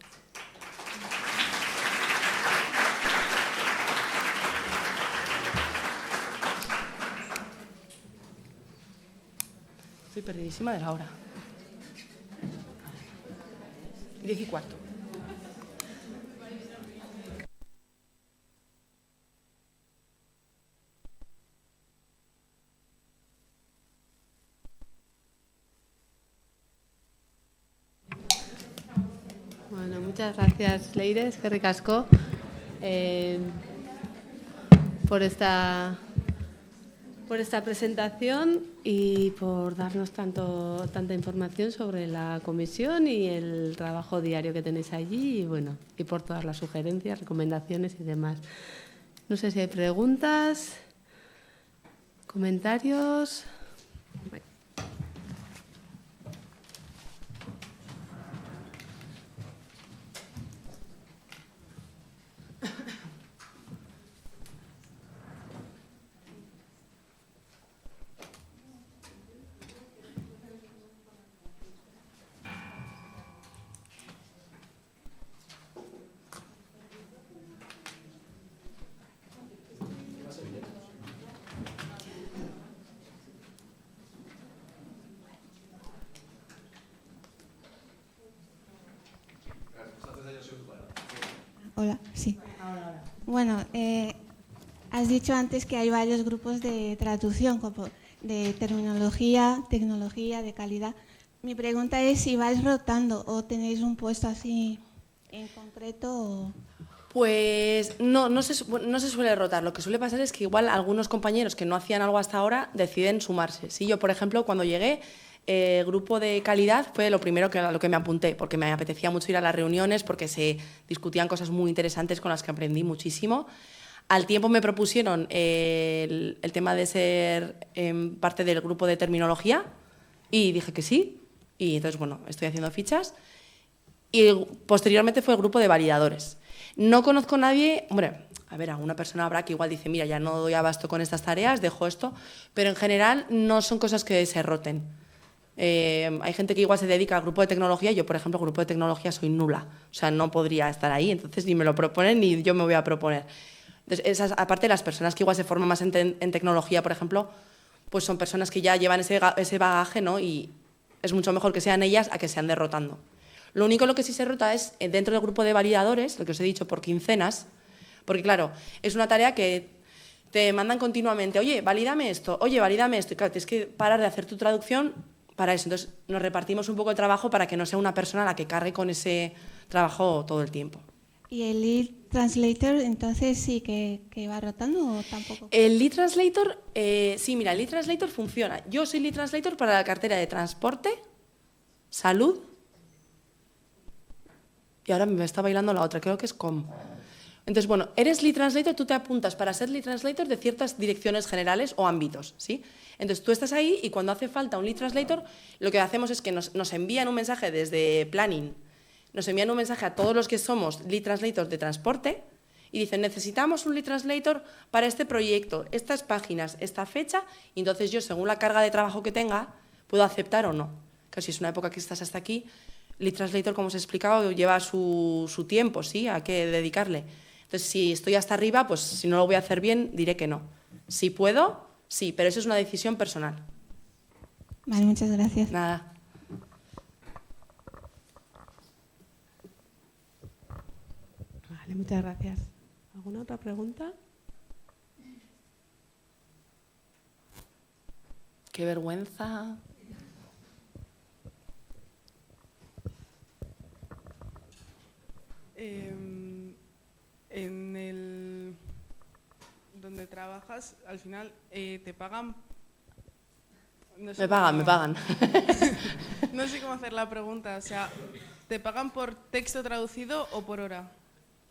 Estoy perdidísima de la hora. 10:15. Bueno, muchas gracias, Leire, eskerrik asko, por esta presentación y por darnos tanta información sobre la comisión y el trabajo diario que tenéis allí y por todas las sugerencias, recomendaciones y demás. No sé si hay preguntas, comentarios. Hola, sí. Bueno, has dicho antes que hay varios grupos de traducción, como de terminología, tecnología, de calidad. Mi pregunta es si vais rotando o tenéis un puesto así en concreto. O... Pues no se suele rotar. Lo que suele pasar es que igual algunos compañeros que no hacían algo hasta ahora deciden sumarse. Sí, yo, por ejemplo, cuando llegué, grupo de calidad fue lo primero a lo que me apunté, porque me apetecía mucho ir a las reuniones, porque se discutían cosas muy interesantes con las que aprendí muchísimo. Al tiempo me propusieron el tema de ser parte del grupo de terminología y dije que sí. Y entonces, bueno, estoy haciendo fichas. Y posteriormente fue el grupo de validadores. No conozco a nadie, hombre, a ver, alguna persona habrá que igual dice, mira, ya no doy abasto con estas tareas, dejo esto, pero en general no son cosas que se roten. Hay gente que igual se dedica al grupo de tecnología, yo, por ejemplo, grupo de tecnología soy nula, o sea, no podría estar ahí, entonces ni me lo proponen ni yo me voy a proponer. Entonces, aparte, las personas que igual se forman más en tecnología, por ejemplo, pues son personas que ya llevan ese bagaje, ¿no? Y es mucho mejor que sean ellas a que sean derrotando. Lo único lo que sí se rota es dentro del grupo de validadores, lo que os he dicho, por quincenas, porque claro, es una tarea que te mandan continuamente, oye, valídame esto, y claro, tienes que parar de hacer tu traducción para eso. Entonces, nos repartimos un poco el trabajo para que no sea una persona la que cargue con ese trabajo todo el tiempo. ¿Y el lead translator, entonces sí que va rotando o tampoco? El lead translator, sí, mira, el lead translator funciona. Yo soy lead translator para la cartera de transporte, salud, y ahora me está bailando la otra, creo que es com. Entonces, bueno, eres lead translator, tú te apuntas para ser lead translator de ciertas direcciones generales o ámbitos, ¿sí? Entonces, tú estás ahí y cuando hace falta un lead translator, lo que hacemos es que nos envían un mensaje desde planning, nos envían un mensaje a todos los que somos lead translators de transporte y dicen, necesitamos un lead translator para este proyecto, estas páginas, esta fecha, y entonces yo, según la carga de trabajo que tenga, puedo aceptar o no. Claro, si es una época que estás hasta aquí, lead translator, como os he explicado, lleva su tiempo, ¿sí?, a qué dedicarle. Entonces, si estoy hasta arriba, pues si no lo voy a hacer bien, diré que no. Si puedo, sí, pero eso es una decisión personal. Vale, muchas gracias. Nada. Vale, muchas gracias. ¿Alguna otra pregunta? Qué vergüenza. En el donde trabajas, al final te pagan. No sé Me pagan. No sé cómo hacer la pregunta. O sea, ¿te pagan por texto traducido o por hora?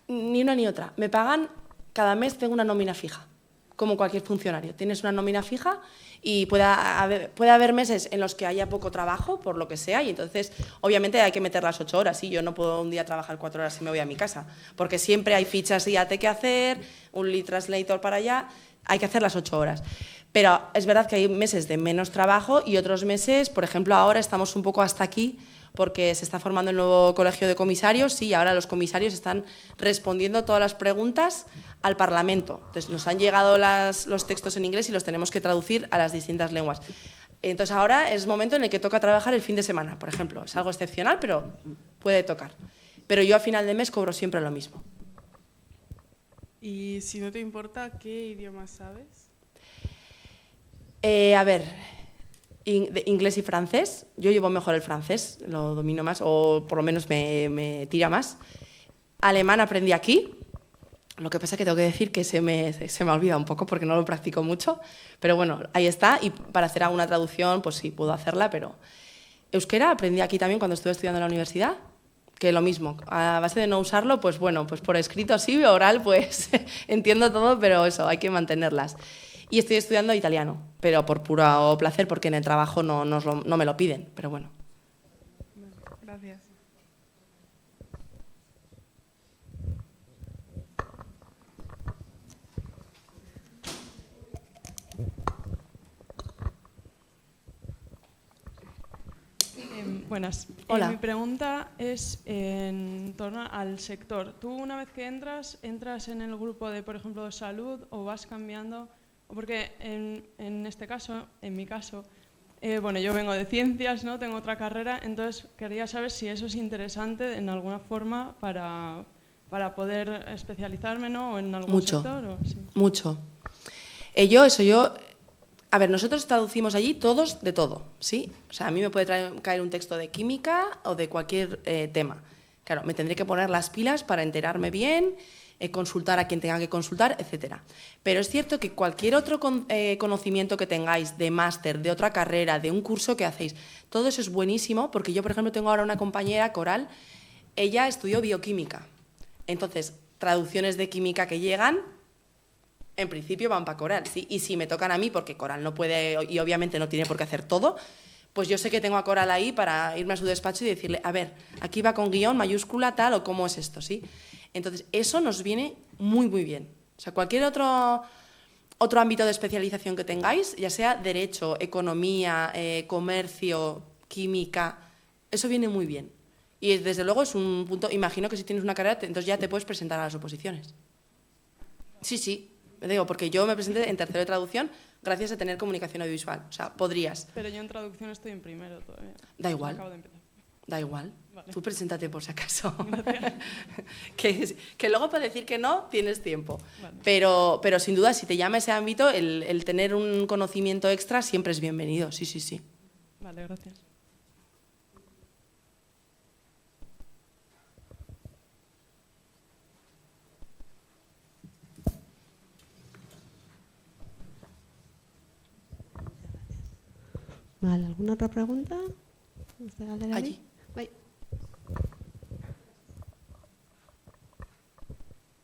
Ni una ni otra. Me pagan, cada mes tengo una nómina fija, como cualquier funcionario. Tienes una nómina fija y puede haber meses en los que haya poco trabajo, por lo que sea, y entonces obviamente hay que meter las 8 horas. ¿Sí? Yo no puedo un día trabajar 4 horas y me voy a mi casa, porque siempre hay fichas IAT que hacer, un lead translator para allá, hay que hacer las 8 horas. Pero es verdad que hay meses de menos trabajo y otros meses, por ejemplo, ahora estamos un poco hasta aquí, porque se está formando el nuevo colegio de comisarios y ahora los comisarios están respondiendo todas las preguntas al Parlamento. Entonces, nos han llegado los textos en inglés y los tenemos que traducir a las distintas lenguas. Entonces ahora es momento en el que toca trabajar el fin de semana, por ejemplo. Es algo excepcional, pero puede tocar. Pero yo a final de mes cobro siempre lo mismo. Y si no te importa, ¿qué idiomas sabes? A ver, inglés y francés. Yo llevo mejor el francés, lo domino más, o por lo menos me tira más. Alemán aprendí aquí. Lo que pasa es que tengo que decir que se me ha olvidado un poco porque no lo practico mucho. Pero bueno, ahí está. Y para hacer alguna traducción, pues sí, puedo hacerla, pero... Euskera aprendí aquí también cuando estuve estudiando en la universidad. Que lo mismo, a base de no usarlo, pues bueno, pues por escrito sí, oral pues entiendo todo, pero eso, hay que mantenerlas. Y estoy estudiando italiano, pero por puro placer, porque en el trabajo no me lo piden, pero bueno. Gracias. Buenas. Hola. Mi pregunta es en torno al sector. Tú una vez que entras en el grupo de, por ejemplo, salud o vas cambiando, porque en este caso, en mi caso, bueno, yo vengo de ciencias, ¿no? Tengo otra carrera, entonces quería saber si eso es interesante en alguna forma para poder especializarme, ¿no? O en algún sector. ¿O? Sí. Mucho. A ver, nosotros traducimos allí todos de todo, ¿sí? O sea, a mí me puede caer un texto de química o de cualquier tema. Claro, me tendré que poner las pilas para enterarme bien, consultar a quien tenga que consultar, etc. Pero es cierto que cualquier otro conocimiento que tengáis de máster, de otra carrera, de un curso que hacéis, todo eso es buenísimo, porque yo, por ejemplo, tengo ahora una compañera, Coral, ella estudió bioquímica. Entonces, traducciones de química que llegan, en principio van para Coral, ¿sí? Y si me tocan a mí, porque Coral no puede y obviamente no tiene por qué hacer todo, pues yo sé que tengo a Coral ahí para irme a su despacho y decirle, a ver, aquí va con guión, mayúscula, tal, o cómo es esto, ¿sí? Entonces, eso nos viene muy, muy bien. O sea, cualquier otro ámbito de especialización que tengáis, ya sea derecho, economía, comercio, química, eso viene muy bien. Y desde luego es un punto, imagino que si tienes una carrera, entonces ya te puedes presentar a las oposiciones. Sí, sí. Digo, porque yo me presenté en tercero de traducción gracias a tener comunicación audiovisual. O sea, podrías. Pero yo en traducción estoy en primero todavía. Da igual. Acabo de empezar. Da igual. Vale. Tú preséntate por si acaso. Gracias. que luego para decir que no tienes tiempo. Vale. Pero sin duda, si te llama ese ámbito, el tener un conocimiento extra siempre es bienvenido. Sí, sí, sí. Vale, gracias. Vale, ¿alguna otra pregunta? Allí. Bye.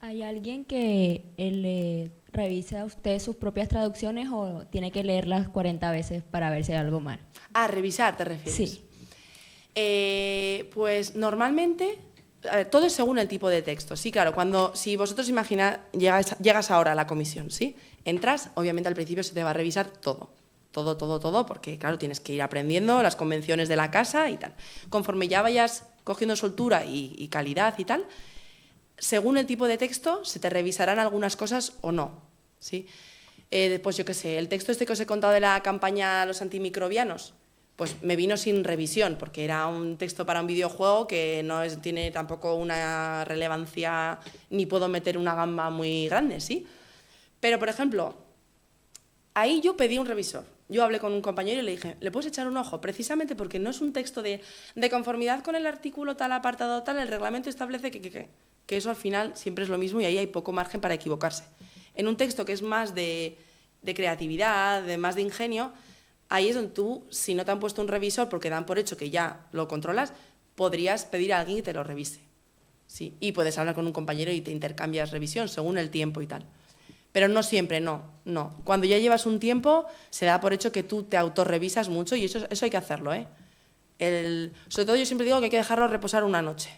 ¿Hay alguien que le revise a usted sus propias traducciones o tiene que leerlas 40 veces para ver si hay algo mal? Ah, revisar, ¿te refieres? Sí. Pues normalmente, a ver, todo es según el tipo de texto. Sí, claro, si vosotros imagináis, llegas ahora a la comisión, ¿sí? Entras, obviamente al principio se te va a revisar todo. Todo, porque claro, tienes que ir aprendiendo las convenciones de la casa y tal. Conforme ya vayas cogiendo soltura y calidad y tal, según el tipo de texto, se te revisarán algunas cosas o no, ¿sí? Pues yo qué sé, el texto este que os he contado de la campaña Los antimicrobianos, pues me vino sin revisión, porque era un texto para un videojuego que no tiene tampoco una relevancia, ni puedo meter una gamba muy grande, ¿sí? Pero, por ejemplo, ahí yo pedí un revisor. Yo hablé con un compañero y le dije, ¿le puedes echar un ojo? Precisamente porque no es un texto de conformidad con el artículo tal, apartado tal, el reglamento establece que eso al final siempre es lo mismo y ahí hay poco margen para equivocarse. En un texto que es más de creatividad, más de ingenio, ahí es donde tú, si no te han puesto un revisor porque dan por hecho que ya lo controlas, podrías pedir a alguien que te lo revise. Sí, y puedes hablar con un compañero y te intercambias revisión según el tiempo y tal. Pero no siempre, no. Cuando ya llevas un tiempo, se da por hecho que tú te autorrevisas mucho y eso hay que hacerlo, ¿eh? Sobre todo yo siempre digo que hay que dejarlo reposar una noche.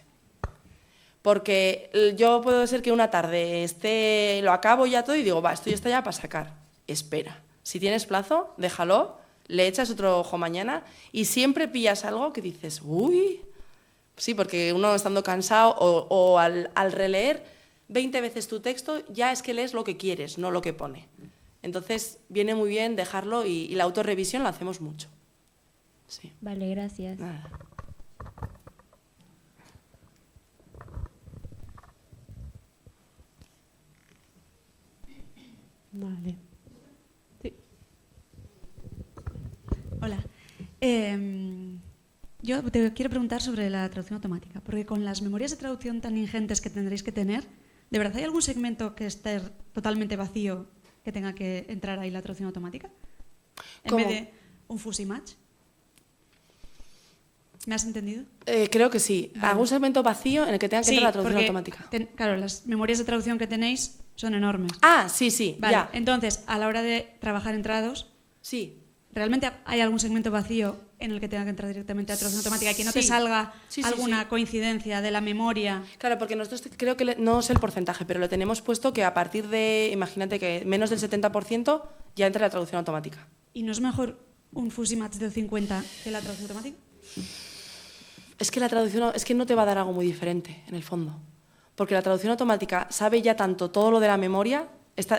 Porque yo puedo ser que una tarde lo acabo ya todo y digo, esto ya está ya para sacar. Espera. Si tienes plazo, déjalo, le echas otro ojo mañana y siempre pillas algo que dices, uy. Sí, porque uno estando cansado o al releer 20 veces tu texto, ya es que lees lo que quieres, no lo que pone. Entonces, viene muy bien dejarlo y la autorrevisión la hacemos mucho. Sí. Vale, gracias. Nada. Vale. Sí. Hola. Yo te quiero preguntar sobre la traducción automática, porque con las memorias de traducción tan ingentes que tendréis que tener, ¿de verdad hay algún segmento que esté totalmente vacío que tenga que entrar ahí la traducción automática? En vez de un fuzzy match. ¿Me has entendido? Creo que sí. Vale. ¿Algún segmento vacío en el que tenga que entrar la traducción porque automática? Claro, las memorias de traducción que tenéis son enormes. Ah, sí, sí, Vale, ya. entonces, a la hora de trabajar en trados, Sí. ¿realmente hay algún segmento vacío en el que tenga que entrar directamente a traducción automática y que no te Sí. salga Sí, sí, alguna sí. coincidencia de la memoria? Claro, porque nosotros creo que no sé el porcentaje, pero lo tenemos puesto que a partir de, imagínate que menos del 70% ya entra la traducción automática. ¿Y no es mejor un fuzzy match del 50 que la traducción automática? Es que la traducción es que no te va a dar algo muy diferente en el fondo, porque la traducción automática sabe ya tanto todo lo de la memoria,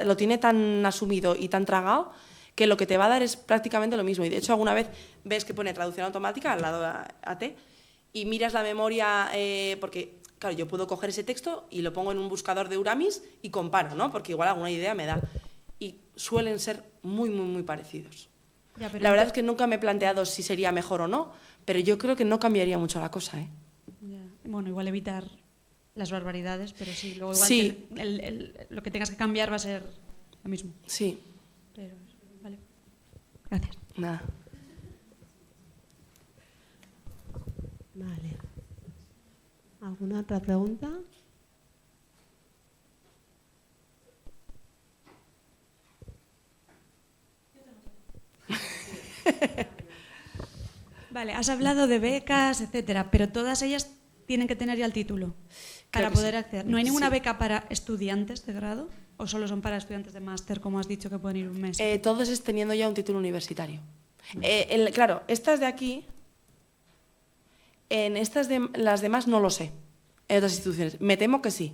lo tiene tan asumido y tan tragado que lo que te va a dar es prácticamente lo mismo. Y de hecho alguna vez ves que pone traducción automática al lado de AT y miras la memoria, porque claro, yo puedo coger ese texto y lo pongo en un buscador de Uramis y comparo, ¿no? Porque igual alguna idea me da. Y suelen ser muy, muy, muy parecidos. Ya, pero La verdad es que nunca me he planteado si sería mejor o no, pero yo creo que no cambiaría mucho la cosa, ¿eh? Ya. Bueno, igual evitar las barbaridades, pero sí, luego igual Sí. lo que tengas que cambiar va a ser lo mismo. Sí, Pero, vale. Gracias. nada. Vale. ¿Alguna otra pregunta? Vale, has hablado de becas, etcétera, pero todas ellas tienen que tener ya el título para Creo que poder sí. acceder. ¿No hay ninguna Sí. beca para estudiantes de grado o solo son para estudiantes de máster, como has dicho, que pueden ir un mes? Todos es teniendo ya un título universitario. Claro, estas de aquí, en las demás no lo sé, en otras instituciones. Me temo que sí,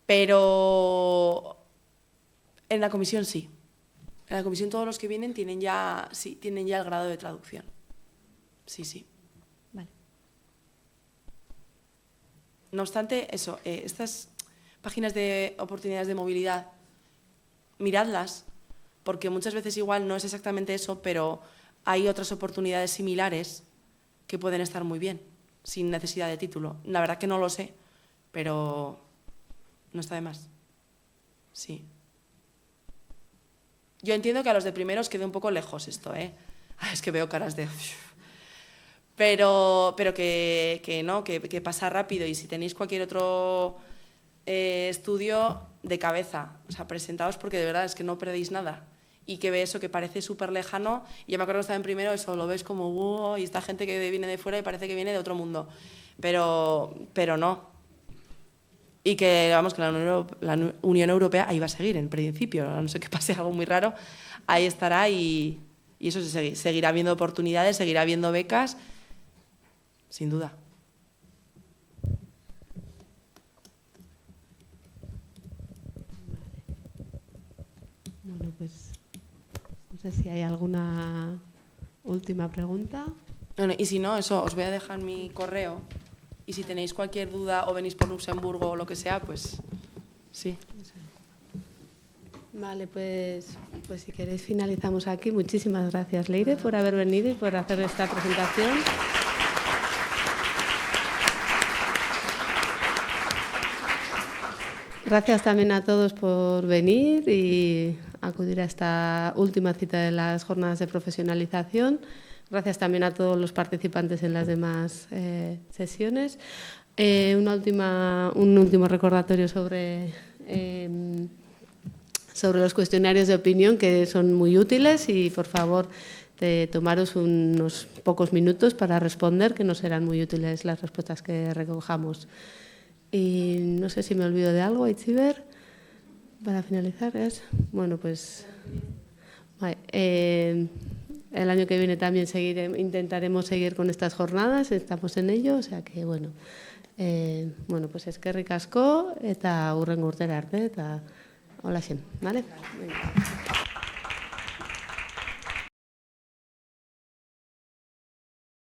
pero en la comisión sí. En la comisión todos los que vienen tienen ya el grado de traducción. Sí, sí. Vale. No obstante, eso, estas páginas de oportunidades de movilidad, miradlas, porque muchas veces igual no es exactamente eso, pero hay otras oportunidades similares que pueden estar muy bien, sin necesidad de título. La verdad que no lo sé, pero no está de más. Sí. Yo entiendo que a los de primeros quede un poco lejos esto, ¿eh? Es que veo caras de... Pero que no, que pasa rápido, y si tenéis cualquier otro estudio, de cabeza, o sea, presentaos, porque de verdad es que no perdéis nada. Y que ve eso que parece súper lejano, y yo me acuerdo que estaba en primero, eso lo ves como, wow, y esta gente que viene de fuera y parece que viene de otro mundo, pero no. Y que, vamos, que la Unión Europea ahí va a seguir, en principio, a no ser que pase algo muy raro, ahí estará, y eso seguirá habiendo oportunidades, seguirá habiendo becas, sin duda. Bueno, pues no sé si hay alguna última pregunta. Bueno, y si no, eso, os voy a dejar mi correo, y si tenéis cualquier duda o venís por Luxemburgo o lo que sea, pues sí. Vale, pues si queréis finalizamos aquí. Muchísimas gracias, Leire, por haber venido y por hacer esta presentación. Gracias también a todos por venir y acudir a esta última cita de las jornadas de profesionalización. Gracias también a todos los participantes en las demás sesiones. Un último recordatorio sobre los cuestionarios de opinión, que son muy útiles, y por favor tomaros unos pocos minutos para responder, que nos serán muy útiles las respuestas que recojamos. Y no sé si me olvido de algo, Itziber, para finalizar. Bueno, pues vale, el año que viene también intentaremos seguir con estas jornadas, estamos en ello, o sea que bueno, pues eskerrik asko eta hurrengo urtera arte eta holaxe, ¿vale? Venga.